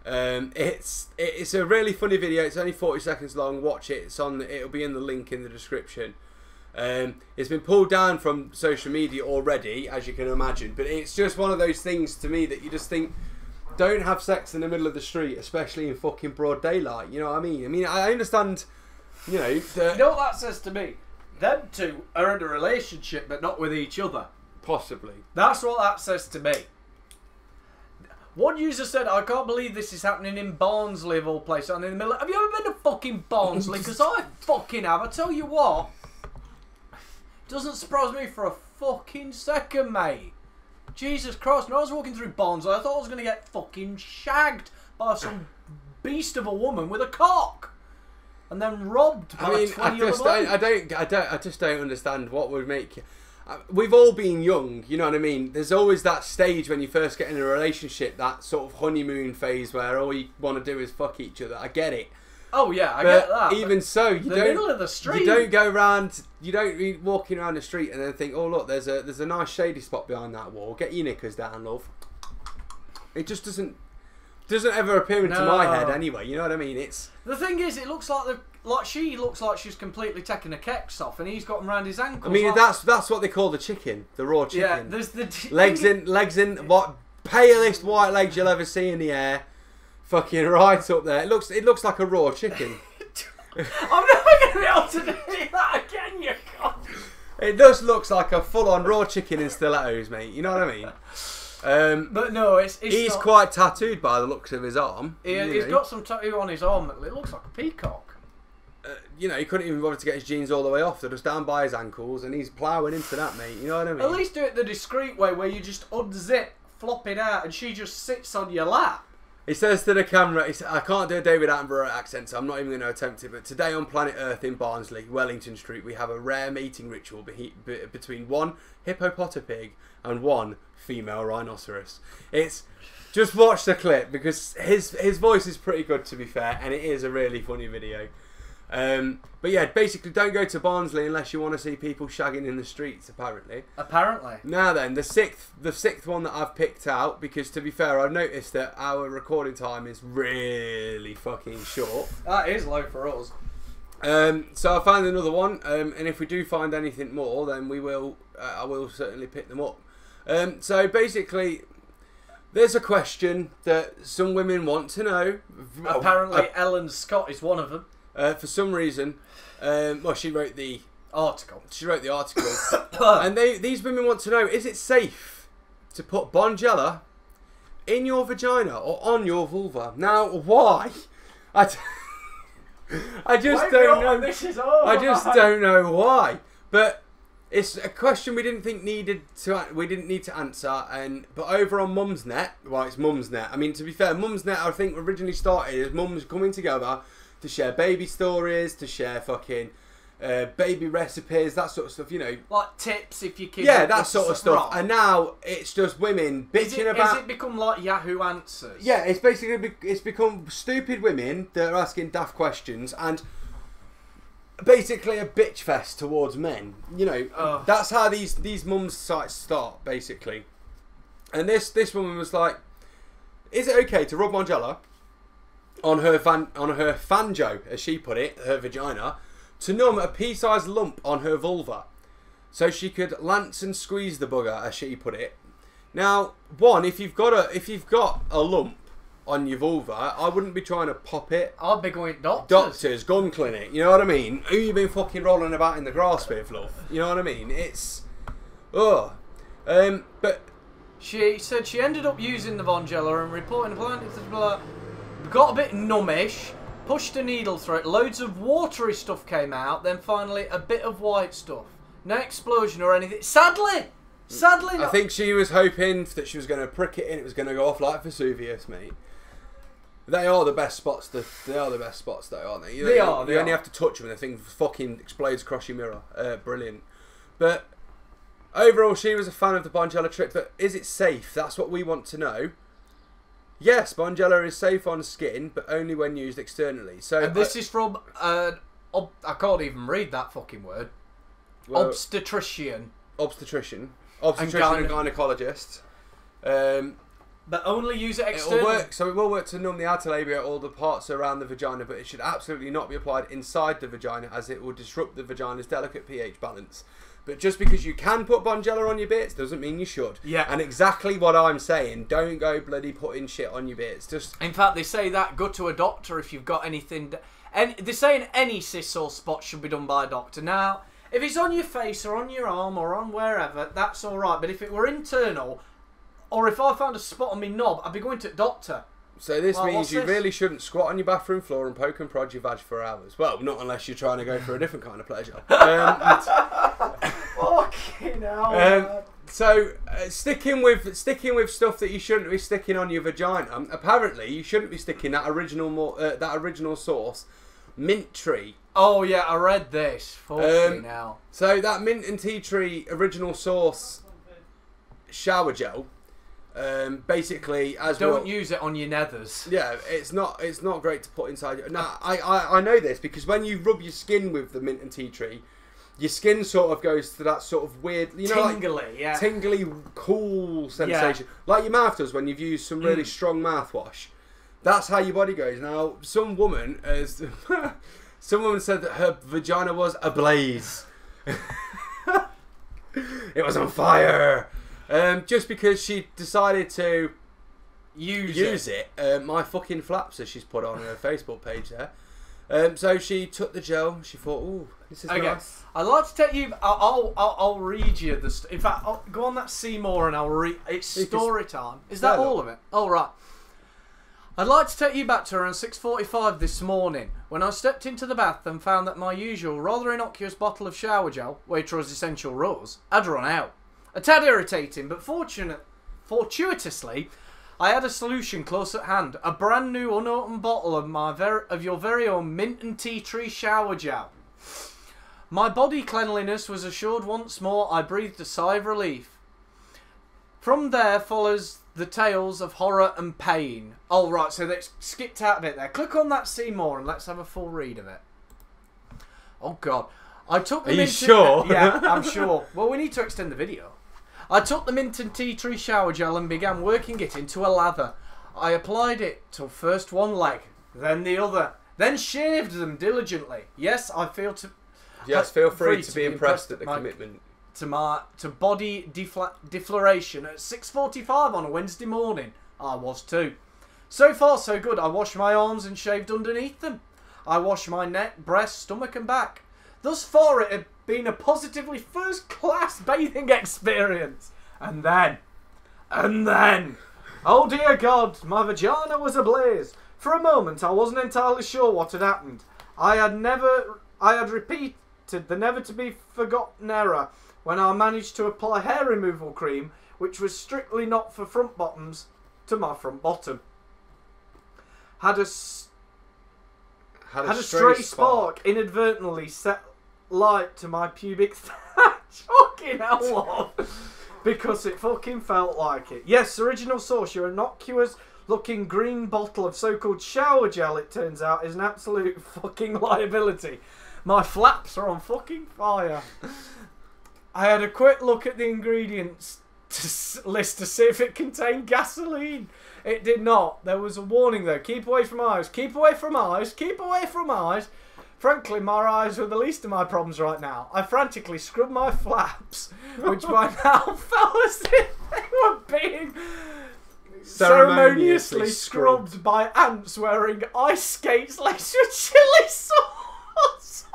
It's a really funny video. It's only 40 seconds long. Watch it. It'll be in the link in the description. It's been pulled down from social media already, as you can imagine, but it's just one of those things to me that you just think, don't have sex in the middle of the street, especially in fucking broad daylight. You know what I mean? I understand, you know. You know what that says to me? Them two are in a relationship, but not with each other. Possibly. That's what that says to me. One user said, I can't believe this is happening in Barnsley of all places. I'm in the middle. Have you ever been to fucking Barnsley? Because I fucking have. I tell you what. Doesn't surprise me for a fucking second, mate. Jesus Christ. When I was walking through Barnsley, I thought I was going to get fucking shagged by some beast of a woman with a cock. And then robbed by 20 other men. I just don't understand what would make you... We've all been young, you know what I mean? There's always that stage when you first get in a relationship, that sort of honeymoon phase where all you want to do is fuck each other. I get it. Oh yeah, I get that. Even so, you don't. Middle of the street. You don't go around. You don't be walking around the street and then think, oh look, there's a nice shady spot behind that wall. Get your knickers down, love. It just doesn't ever appear into my head anyway. You know what I mean? It's the thing is, it looks like she looks like she's completely taken her kecks off, and he's got them around his ankles. I mean, that's what they call the chicken, the raw chicken. Yeah, there's the legs in, what palest white legs you'll ever see in the air. fucking right up there. It looks like a raw chicken. I'm never going to be able to do that again, you god. It does looks like a full-on raw chicken in stilettos, mate. You know what I mean? But no, he's not... quite tattooed by the looks of his arm. He's got some tattoo on his arm. It looks like a peacock. You know, he couldn't even bother to get his jeans all the way off. They're just down by his ankles, and he's ploughing into that, mate. You know what I mean? At least do it the discreet way, where you just unzip, flop it out, and she just sits on your lap. He says to the camera, he said, I can't do a David Attenborough accent, so I'm not even going to attempt it, but today on planet Earth in Barnsley, Wellington Street, we have a rare mating ritual between one hippopotapig and one female rhinoceros. It's... Just watch the clip, because his voice is pretty good, to be fair, and it is a really funny video. But yeah, basically don't go to Barnsley unless you want to see people shagging in the streets, apparently. Apparently. Now then, the sixth one that I've picked out, because to be fair, I've noticed that our recording time is really fucking short. That is low for us. So I found another one, and if we do find anything more, then we will. I will certainly pick them up. So basically, there's a question that some women want to know. Apparently, Ellen Scott is one of them. For some reason, well, she wrote the article. And these women want to know: is it safe to put Bonjela in your vagina or on your vulva? Now, why? I just don't know. This is over, I just don't know why. But it's a question we didn't need to answer. But over on Mumsnet, well, it's Mumsnet. I mean, to be fair, Mumsnet I think originally started as mums coming together to share baby stories, to share fucking baby recipes, that sort of stuff, you know. Like tips if your kids... Yeah, that sort of stuff. Wrong. And now it's just women bitching about... Has it become like Yahoo Answers? Yeah, it's basically it's become stupid women that are asking daft questions and basically a bitch fest towards men. You know, that's how these mums sites start, basically. And this woman was like, is it okay to rub Margella on her fanjo, as she put it, her vagina, to numb a pea-sized lump on her vulva, so she could lance and squeeze the bugger, as she put it. Now, one, if you've got a lump on your vulva, I wouldn't be trying to pop it. I'd be going doctors, gun clinic. You know what I mean? Who you been fucking rolling about in the grass with, love? You know what I mean? It's, but she said she ended up using the Bonjela and reporting the plant. Got a bit numbish, pushed a needle through it, loads of watery stuff came out, then finally a bit of white stuff. No explosion or anything. Sadly not. I think she was hoping that she was going to prick it and it was going to go off like Vesuvius, mate. They are the best spots. They are the best spots, though, aren't they? They are. You only have to touch them and the thing fucking explodes across your mirror. Brilliant. But overall, she was a fan of the Bonjela trick. But is it safe? That's what we want to know. Yes, Bonjela is safe on skin, but only when used externally. So and this is from I can't even read that fucking word. Well, obstetrician and gynecologist. But only use it externally. It will work to numb the outer labia, all the parts around the vagina, but it should absolutely not be applied inside the vagina, as it will disrupt the vagina's delicate pH balance. But just because you can put Bonjela on your bits doesn't mean you should. Yeah. And exactly what I'm saying. Don't go bloody putting shit on your bits. Just. In fact, they say that go to a doctor if you've got anything. And they're saying any cyst or spot should be done by a doctor. Now, if it's on your face or on your arm or on wherever, that's all right. But if it were internal, or if I found a spot on my knob, I'd be going to a doctor. So this means you really shouldn't squat on your bathroom floor and poke and prod your vag for hours. Well, not unless you're trying to go for a different kind of pleasure. Fucking hell. Sticking with stuff that you shouldn't be sticking on your vagina. Apparently, you shouldn't be sticking that original sauce, mint tree. Oh yeah, I read this. Fucking hell. So that mint and tea tree original sauce shower gel. Basically, don't use it on your nethers. Yeah, it's not great to put inside. Now, I know this because when you rub your skin with the mint and tea tree, your skin sort of goes to that sort of weird, tingly, cool sensation, like your mouth does when you've used some really strong mouthwash. That's how your body goes. Now, some woman said that her vagina was ablaze. It was on fire. Just because she decided to use it. My fucking flaps, as she's put on her Facebook page there. So she took the gel. She thought, "Ooh, this is nice." I'd like to take you. I'll read you the. In fact, I'll go on that Seymour and I'll read. It's story time. Is that all of it? Oh right. I'd like to take you back to around 6:45 this morning when I stepped into the bath and found that my usual rather innocuous bottle of shower gel, Waitrose Essential Rose, had run out. A tad irritating, but fortuitously, I had a solution close at hand. A brand new unopened bottle of your very own mint and tea tree shower gel. My body cleanliness was assured once more. I breathed a sigh of relief. From there follows the tales of horror and pain. Oh, right, so they skipped out a bit there. Click on that Seymour and let's have a full read of it. Oh, God. I took the Are you sure? Yeah, I'm sure. Well, we need to extend the video. I took the mint and tea tree shower gel and began working it into a lather. I applied it to first one leg, then the other, then shaved them diligently. Yes, feel free to be impressed at the commitment. To body defloration at 6:45 on a Wednesday morning. I was too. So far so good. I washed my arms and shaved underneath them. I washed my neck, breast, stomach and back. Thus far it had been a positively first-class bathing experience. And then, oh dear God, my vagina was ablaze. For a moment I wasn't entirely sure what had happened. I had repeated the never-to-be-forgotten error when I managed to apply hair removal cream, which was strictly not for front bottoms, to my front bottom. Had a stray spark inadvertently set light to my pubic thatch. Fucking hell, love. Because it fucking felt like it. Yes, original source, your innocuous looking green bottle of so-called shower gel, it turns out, is an absolute fucking liability. My flaps are on fucking fire. I had a quick look at the ingredients list to see if it contained gasoline. It did not. There was a warning though. Keep away from eyes. Keep away from eyes. Keep away from eyes. Frankly, my eyes were the least of my problems right now. I frantically scrubbed my flaps, which by now felt as if they were being ceremoniously scrubbed by ants wearing ice skates laced with chili sauce.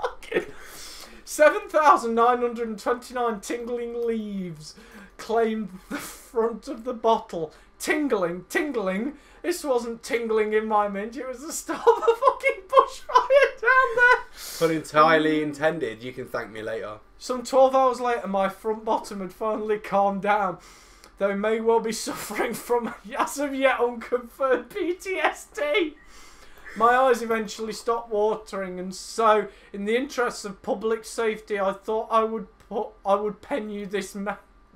7,929 tingling leaves claimed the front of the bottle. Tingling. This wasn't tingling in my mint. It was the start of a fucking bushfire down there. But entirely intended. You can thank me later. Some 12 hours later, my front bottom had finally calmed down, though may well be suffering from as of yet unconfirmed PTSD. My eyes eventually stopped watering, and so, in the interests of public safety, I thought I would pen you this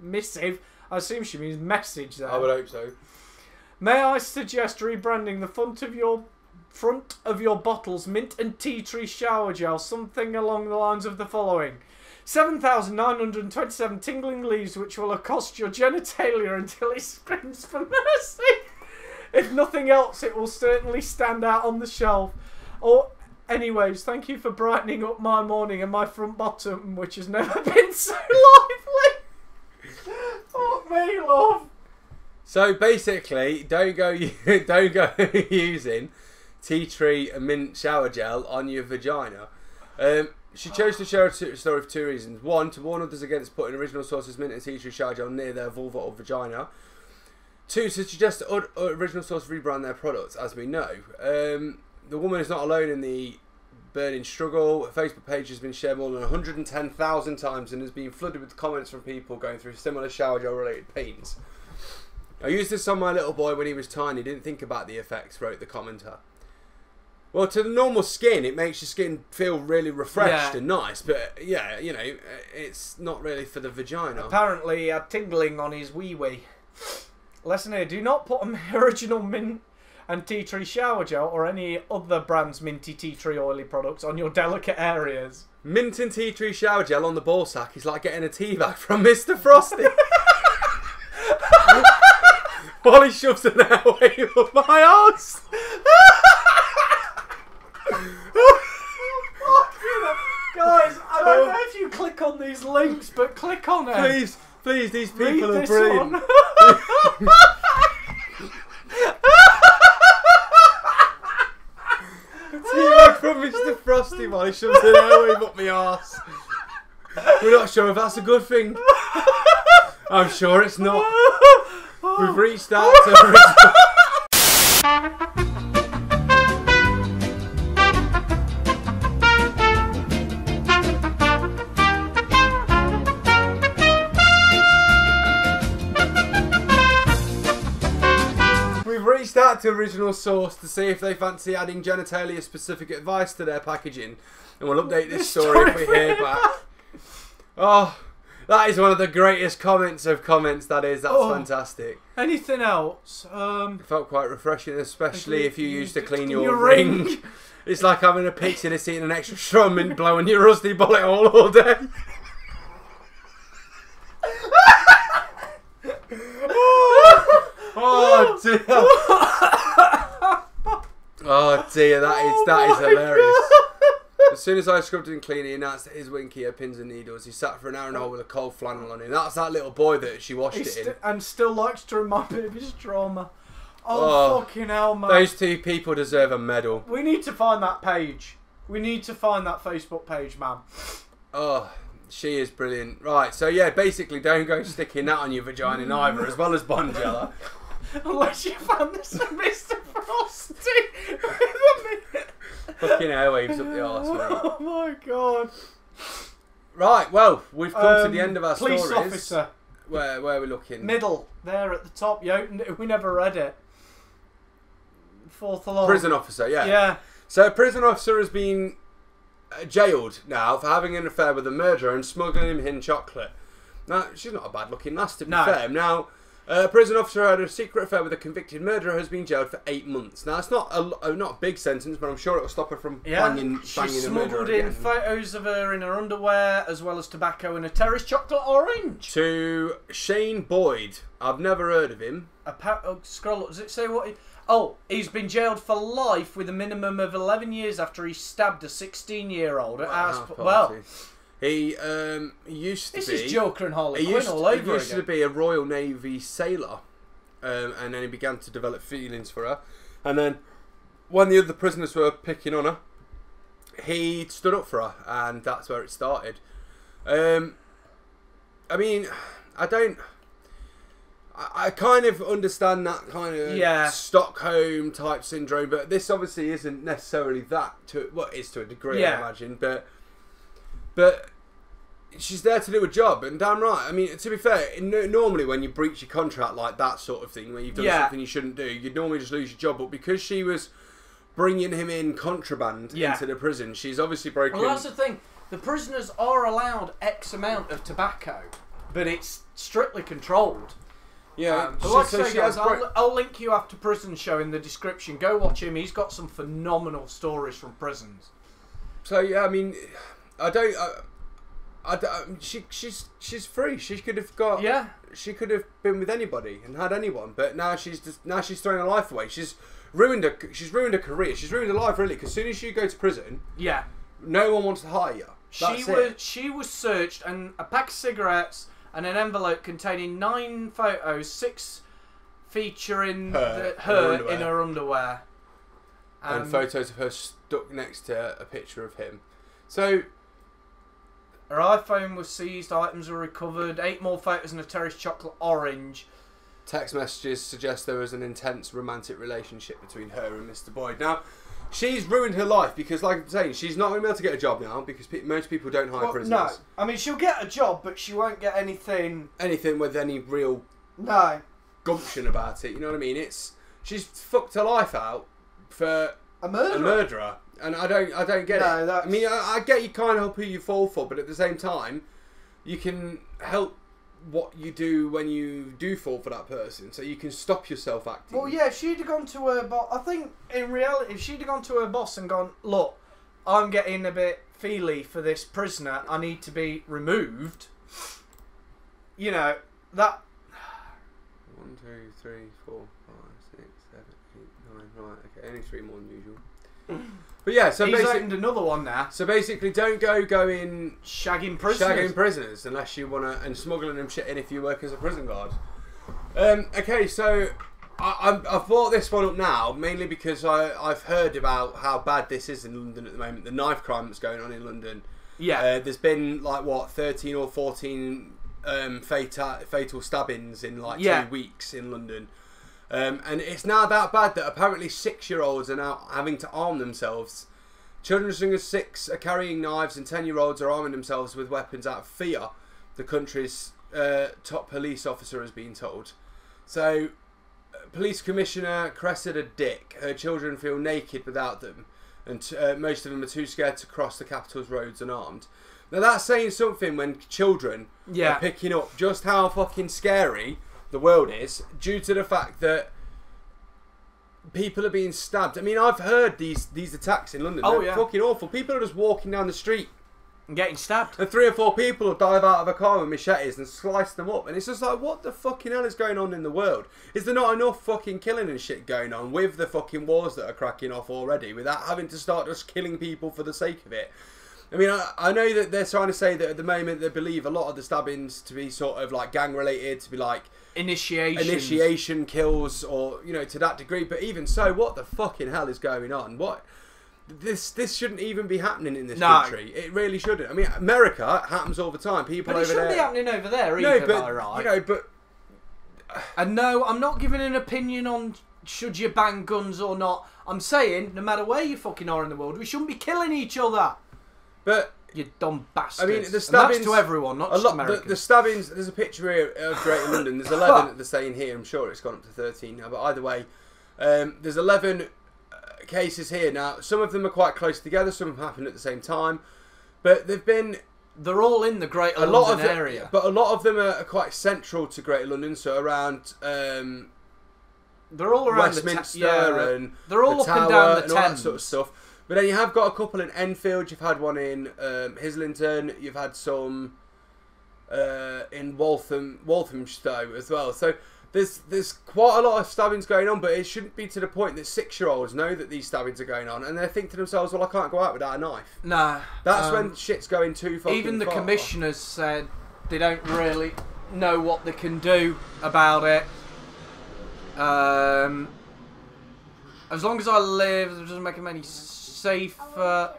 missive. I assume she means message there. I would hope so. May I suggest rebranding the front of your bottles mint and tea tree shower gel, something along the lines of the following: 7,927 tingling leaves, which will accost your genitalia until it screams for mercy. If nothing else, it will certainly stand out on the shelf. Anyways, thank you for brightening up my morning and my front bottom, which has never been so lively. Fuck me, love. So basically, don't go using tea tree and mint shower gel on your vagina. She chose to share a story for two reasons. One, to warn others against putting original sources mint and tea tree shower gel near their vulva or vagina. Two, to suggest original source rebrand their products, as we know. The woman is not alone in the burning struggle. Her Facebook page has been shared more than 110,000 times and has been flooded with comments from people going through similar shower gel related pains. I used this on my little boy when he was tiny, didn't think about the effects, wrote the commenter. Well, to the normal skin, it makes your skin feel really refreshed and nice, but yeah, you know, it's not really for the vagina. Apparently, he had tingling on his wee-wee. Lesson here, do not put original mint and tea tree shower gel or any other brand's minty tea tree oily products on your delicate areas. Mint and tea tree shower gel on the ball sack is like getting a tea bag from Mr. Frosty. While he shoves an airway up my arse. Guys, I don't know if you click on these links, but click on it. Please, these people are brilliant. frosty while he shoves an airwave up my arse. We're not sure if that's a good thing. I'm sure it's not. We've reached out to original source to see if they fancy adding genitalia specific advice to their packaging, and we'll update this story if we hear back. Oh, that is one of the greatest comments of comments. That's fantastic. Anything else? It felt quite refreshing, especially if you used to clean your ring. It's like having a pixie that's eating an extra strum and blowing your rusty bullet all day. Oh dear! Oh dear, that is hilarious. As soon as I scrubbed and cleaned, he announced that his winky had pins and needles. He sat for an hour and a half with a cold flannel on him. That's that little boy that she washed it in. And still likes to remind me of his trauma. Oh, fucking hell, man. Those two people deserve a medal. We need to find that page. We need to find that Facebook page, man. Oh, she is brilliant. Right, so yeah, basically don't go sticking that on your vagina either, as well as Bonjela. Unless you found this Mr. Frosty with a minute. Fucking airwaves up the arse, mate. Oh my god. Right, well, we've come to the end of our police stories. Officer. Where are we looking? Middle, there at the top. You opened it, we never read it. Fourth along. Prison officer, yeah. Yeah. So a prison officer has been jailed now for having an affair with a murderer and smuggling him in chocolate. Now, she's not a bad looking lass, to be fair. Now, a prison officer who had a secret affair with a convicted murderer has been jailed for 8 months. Now, it's not a big sentence, but I'm sure it will stop her from banging she a murderer smuggled again. in photos of her in her underwear, as well as tobacco and a terrace chocolate orange. To Shane Boyd. I've never heard of him. Scroll up. Does it say what he... Oh, he's been jailed for life with a minimum of 11 years after he stabbed a 16-year-old at house... Well... He used to be... This is Joker and Harley Quinn all over again. He used to be a Royal Navy sailor. And then he began to develop feelings for her. And then, when the other prisoners were picking on her, he stood up for her. And that's where it started. I mean, I kind of understand that kind of Stockholm type syndrome. But this obviously isn't necessarily that. Well, it is to a degree, I imagine. But she's there to do a job, and damn right. I mean, to be fair, normally when you breach your contract like that sort of thing, where you've done something you shouldn't do, you'd normally just lose your job. But because she was bringing him in contraband into the prison, she's obviously broken... Well, that's the thing. The prisoners are allowed X amount of tobacco, but it's strictly controlled. Yeah, but like I say, guys, I'll link you after Prison Show in the description. Go watch him. He's got some phenomenal stories from prisons. So, yeah, I mean... she's free. She could have got. Yeah. She could have been with anybody and had anyone, but now she's throwing her life away. She's ruined her. She's ruined her career. She's ruined her life really. Because as soon as you go to prison, no one wants to hire you. She was searched, and a pack of cigarettes and an envelope containing 9 photos, 6 featuring her in her underwear, and photos of her stuck next to a picture of him. So. Her iPhone was seized, items were recovered, 8 more photos and a terrace chocolate orange. Text messages suggest there was an intense romantic relationship between her and Mr. Boyd. Now, she's ruined her life because, like I'm saying, she's not going to be able to get a job now because most people don't hire prisoners. No, I mean, she'll get a job, but she won't get anything... Anything with any real gumption about it, you know what I mean? She's fucked her life out for a murderer. And I don't get it. I mean, I get you can't help who you fall for, but at the same time, you can help what you do when you do fall for that person, so you can stop yourself acting. Well, yeah, if she'd have gone to her boss, I think in reality, if she'd have gone to her boss and gone, look, I'm getting a bit feely for this prisoner, I need to be removed. You know, that... 1, 2, 3, 4, 5, 6, 7, 8, 9, right, okay, only 3 more than usual. But yeah, so he's opened another one now. So basically, don't go in shagging prisoners unless you wanna, and smuggling them shit in if you work as a prison guard. Okay, so I've brought this one up now mainly because I've heard about how bad this is in London at the moment. The knife crime that's going on in London. Yeah. There's been like 13 or 14 fatal stabbings in like 2 weeks in London. And it's now that bad that apparently 6-year-olds are now having to arm themselves. Children as young as 6 are carrying knives, and 10-year-olds are arming themselves with weapons out of fear. The country's top police officer has been told. So, Police Commissioner Cressida Dick, her children feel naked without them, and most of them are too scared to cross the capital's roads unarmed. Now that's saying something when children are picking up just how fucking scary the world is, due to the fact that people are being stabbed. I mean, I've heard these attacks in London. They're fucking awful. People are just walking down the street and getting stabbed. And 3 or 4 people will dive out of a car with machetes and slice them up. And it's just like, what the fucking hell is going on in the world? Is there not enough fucking killing and shit going on with the fucking wars that are cracking off already, without having to start just killing people for the sake of it? I mean, I know that they're trying to say that at the moment they believe a lot of the stabbings to be sort of like gang related, to be like initiation kills, or, you know, to that degree. But even so, what the fucking hell is going on? What? This shouldn't even be happening in this country. It really shouldn't. I mean, America happens all the time. People over there. But it shouldn't be happening over there either. No, but right? You know, but and no, I'm not giving an opinion on should you ban guns or not. I'm saying no matter where you fucking are in the world, we shouldn't be killing each other. But you dumb bastards. I mean, the stabbings, and that's to everyone, not just Americans. The stabbings. There's a picture here of Greater London. There's 11 that they're saying here. I'm sure it's gone up to 13 now. But either way, there's 11 cases here now. Some of them are quite close together. Some of them happen at the same time. But they're all in the Greater London area. But a lot of them are quite central to Greater London. So around. They're all around Westminster and they're all the up Tower and down the and all that Thames. sort of stuff. But then you have got a couple in Enfield. You've had one in Islington. You've had some in Walthamstow as well. So there's quite a lot of stabbings going on, but it shouldn't be to the point that 6-year-olds know that these stabbings are going on, and they think to themselves, "Well, I can't go out without a knife." No, that's when shit's going too fucking even the far. commissioners said they don't really know what they can do about it. As long as I live, it doesn't make them any safer.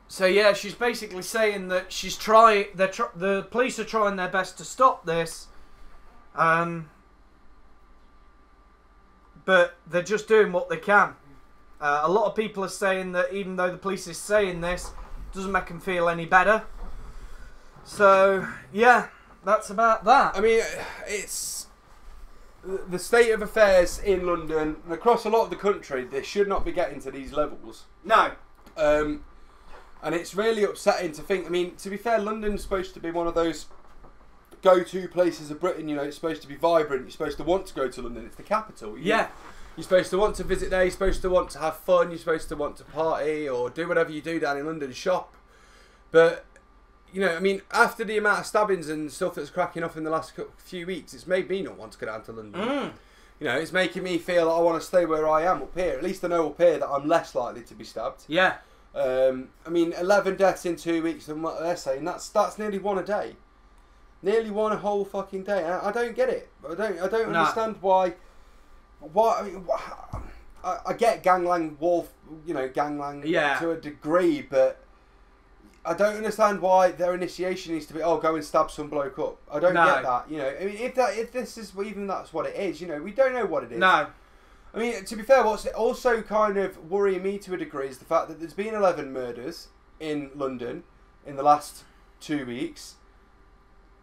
So yeah, she's basically saying that she's the police are trying their best to stop this, but they're just doing what they can. A lot of people are saying that even though the police is saying this, it doesn't make them feel any better. So yeah, that's about that. I mean, it's the state of affairs in London and across a lot of the country. They should not be getting to these levels. No. And it's really upsetting to think. I mean, to be fair, London's supposed to be one of those go-to places of Britain. You know, it's supposed to be vibrant. You're supposed to want to go to London. It's the capital. You're supposed to want to visit there. You're supposed to want to have fun. You're supposed to want to party or do whatever you do down in London, shop. But, you know, I mean, after the amount of stabbings and stuff that's cracking off in the last few weeks, it's made me not want to go down to London. You know, it's making me feel like I want to stay where I am up here. At least I know up here that I'm less likely to be stabbed. Yeah. I mean, 11 deaths in 2 weeks, and what they're saying, that's nearly one a day. Nearly one a whole fucking day. I don't get it. I don't understand why. I mean, I get gangland to a degree, but I don't understand why their initiation needs to be, oh, go and stab some bloke up. I don't get that. You know, I mean, if this is even that's what it is, you know, we don't know what it is. No. I mean, to be fair, what's also kind of worrying me to a degree is the fact that there's been 11 murders in London in the last 2 weeks,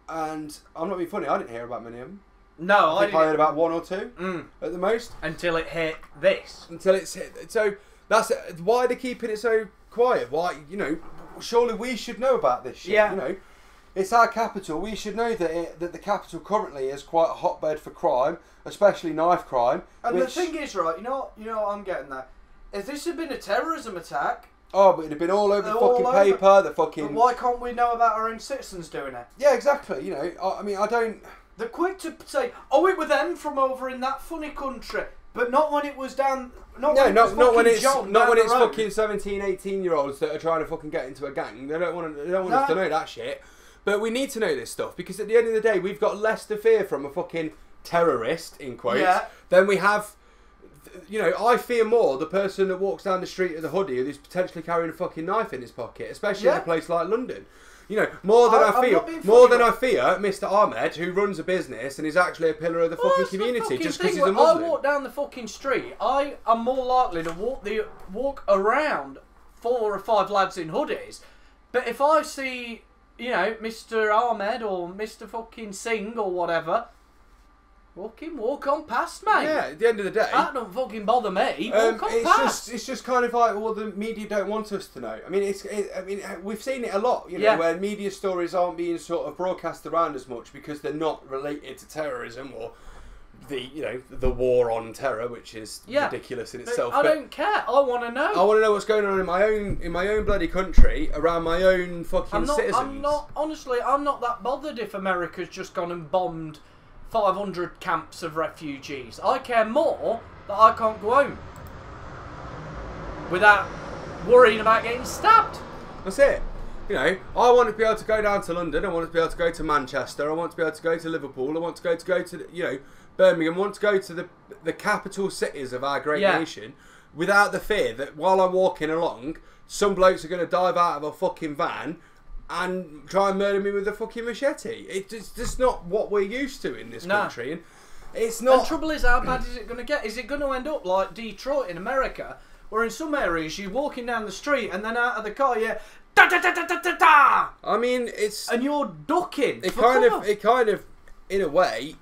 and I'm not being funny, I didn't hear about many of them. No, I think I heard about 1 or 2 at the most. Until it hit this. Until it's hit. So that's why they're keeping it so quiet. Why, you know, surely we should know about this shit. Yeah. You know, it's our capital. We should know that the capital currently is quite a hotbed for crime, especially knife crime. And the thing is, right, you know what I'm getting there. If this had been a terrorism attack, oh, but it'd have been all over the fucking paper. The fucking. But why can't we know about our own citizens doing it? Yeah, exactly. You know, I mean, I don't. They're quick to say, "Oh, it were them from over in that funny country," but not when it was down. Not when it's fucking 17, 18-year-olds that are trying to fucking get into a gang. They don't want us to know that shit. But we need to know this stuff because at the end of the day, we've got less to fear from a fucking terrorist, in quotes, Yeah. then we have, you know, I fear more the person that walks down the street with a hoodie who's potentially carrying a fucking knife in his pocket, especially in a place like London. You know, more than I fear Mr. Ahmed, who runs a business and is actually a pillar of the fucking community, just because he's a Muslim. I walk down the fucking street, I am more likely to walk around 4 or 5 lads in hoodies. But if I see, you know, Mr. Ahmed or Mr. fucking Singh or whatever, walk on past, mate. Yeah, at the end of the day, that don't fucking bother me. Walk on past. It's just kind of like, well, the media don't want us to know. I mean, we've seen it a lot, you know, where media stories aren't being sort of broadcast around as much because they're not related to terrorism or the war on terror, which is ridiculous in itself. I don't care. I want to know. I want to know what's going on in my own bloody country, around my own fucking citizens. I'm not that bothered if America's just gone and bombed 500 camps of refugees. I care more that I can't go home without worrying about getting stabbed. That's it. You know, I want to be able to go down to London. I want to be able to go to Manchester. I want to be able to go to Liverpool. I want to go to you know, Birmingham. I want to go to the capital cities of our great nation without the fear that while I'm walking along, some blokes are going to dive out of a fucking van and try and murder me with a fucking machete. It's just not what we're used to in this country. And it's not. And the trouble is, how bad is it going to get? Is it going to end up like Detroit in America, where in some areas you're walking down the street and then out of the car, da da da da da da da. I mean, it's and you're ducking. It kind of, in a way,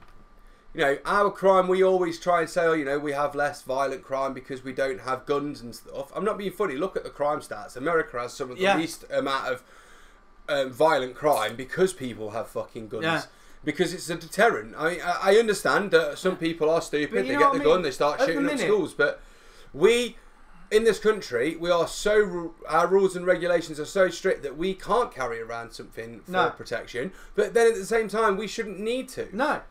you know, our crime. We always try and say, oh, you know, we have less violent crime because we don't have guns and stuff. I'm not being funny. Look at the crime stats. America has some of the least amount of violent crime because people have fucking guns. Because it's a deterrent. I understand that some people are stupid. They get the gun, they start shooting up schools. But we, in this country, our rules and regulations are so strict that we can't carry around something for protection. But then at the same time, we shouldn't need to. No.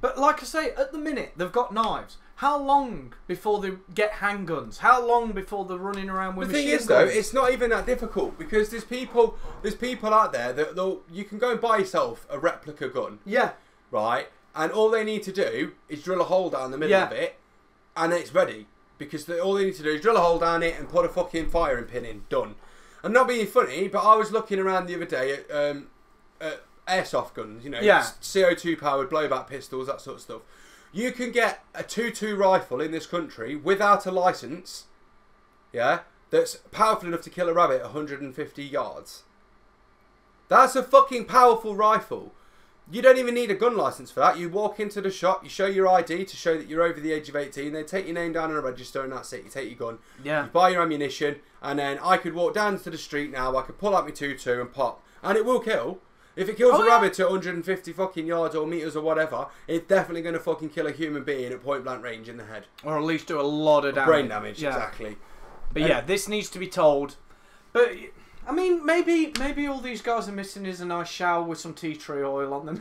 But like I say, at the minute, they've got knives. How long before they get handguns? How long before they're running around with machine guns? The thing is, though, it's not even that difficult because there's people out there that you can go and buy yourself a replica gun. Yeah. Right? And all they need to do is drill a hole down the middle of it and it's ready. Because all they need to do is drill a hole down it and put a fucking firing pin in. Done. I'm not being funny, but I was looking around the other day at airsoft guns, you know, CO2 powered blowback pistols, that sort of stuff. You can get a 2.2 rifle in this country without a license, that's powerful enough to kill a rabbit 150 yards. That's a fucking powerful rifle. You don't even need a gun license for that. You walk into the shop, you show your ID to show that you're over the age of 18, they take your name down on a register and that's it. You take your gun, you buy your ammunition, and then I could walk down to the street now, I could pull out my 2.2 and pop. And it will kill. If it kills a rabbit at 150 fucking yards or meters or whatever, it's definitely going to fucking kill a human being at point blank range in the head. Or at least do a lot of damage. Brain damage, exactly. But this needs to be told. But, I mean, maybe all these guys are missing is a nice shower with some tea tree oil on them.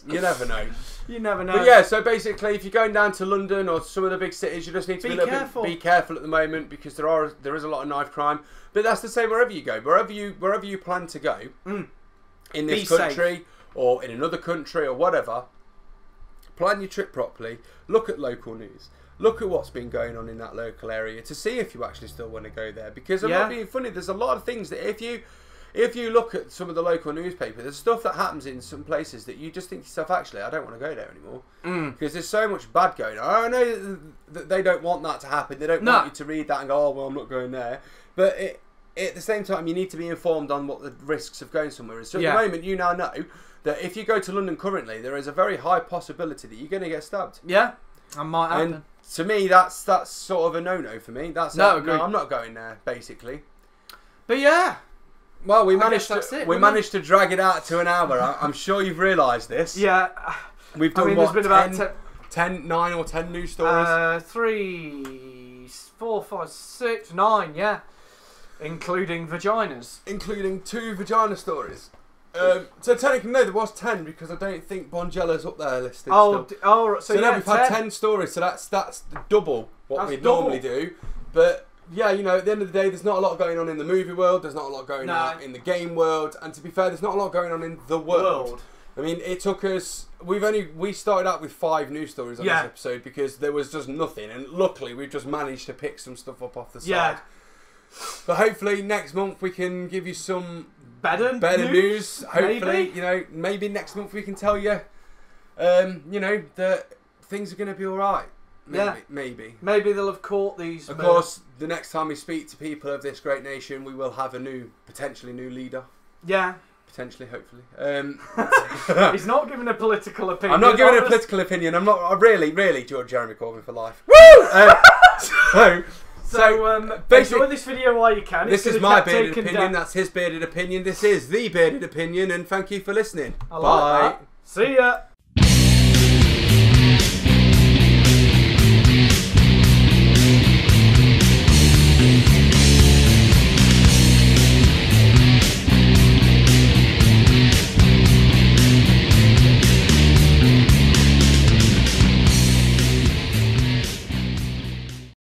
You never know. You never know. But yeah, so basically, if you're going down to London or some of the big cities, you just need to be careful at the moment because there is a lot of knife crime. But that's the same wherever you go. Wherever you plan to go. In this country or in another country or whatever, plan your trip properly, look at local news, look at what's been going on in that local area to see if you actually still want to go there, because I'm not being funny, there's a lot of things that if you look at some of the local newspapers, there's stuff that happens in some places that you just think to yourself, actually I don't want to go there anymore because there's so much bad going on. I know that they don't want that to happen, they don't want you to read that and go, oh well, I'm not going there, but at the same time, you need to be informed on what the risks of going somewhere is. So at the moment, you now know that if you go to London currently, there is a very high possibility that you're going to get stabbed. Yeah, that might happen. And to me, that's sort of a no-no for me. No, I'm not going there, basically. But yeah. Well, we managed to drag it out to an hour. I'm sure you've realised this. Yeah. We've done, there's been about 9 or 10 news stories? 3, 4, 5, 6, 9, yeah. Including vaginas. Including 2 vagina stories. So technically, no, there was 10 because I don't think Bongella's up there listed. So now we've had 10 stories, so that's double what we'd normally do. But yeah, you know, at the end of the day, there's not a lot going on in the movie world, there's not a lot going on in the game world, and to be fair, there's not a lot going on in the world. I mean, it took us. We started out with 5 news stories on this episode because there was just nothing, and luckily we've just managed to pick some stuff up off the side. But hopefully next month we can give you some better news. Hopefully, maybe next month we can tell you, that things are going to be all right. Maybe they'll have caught these. Of course, the next time we speak to people of this great nation, we will have a potentially new leader. Yeah. Potentially, hopefully. He's not giving a political opinion. I'm not giving a political opinion. I'm not. I really, George Jeremy Corbyn for life. Woo! So enjoy this video while you can. This is my bearded opinion. That's his bearded opinion. This is the bearded opinion, and thank you for listening. Bye. See ya.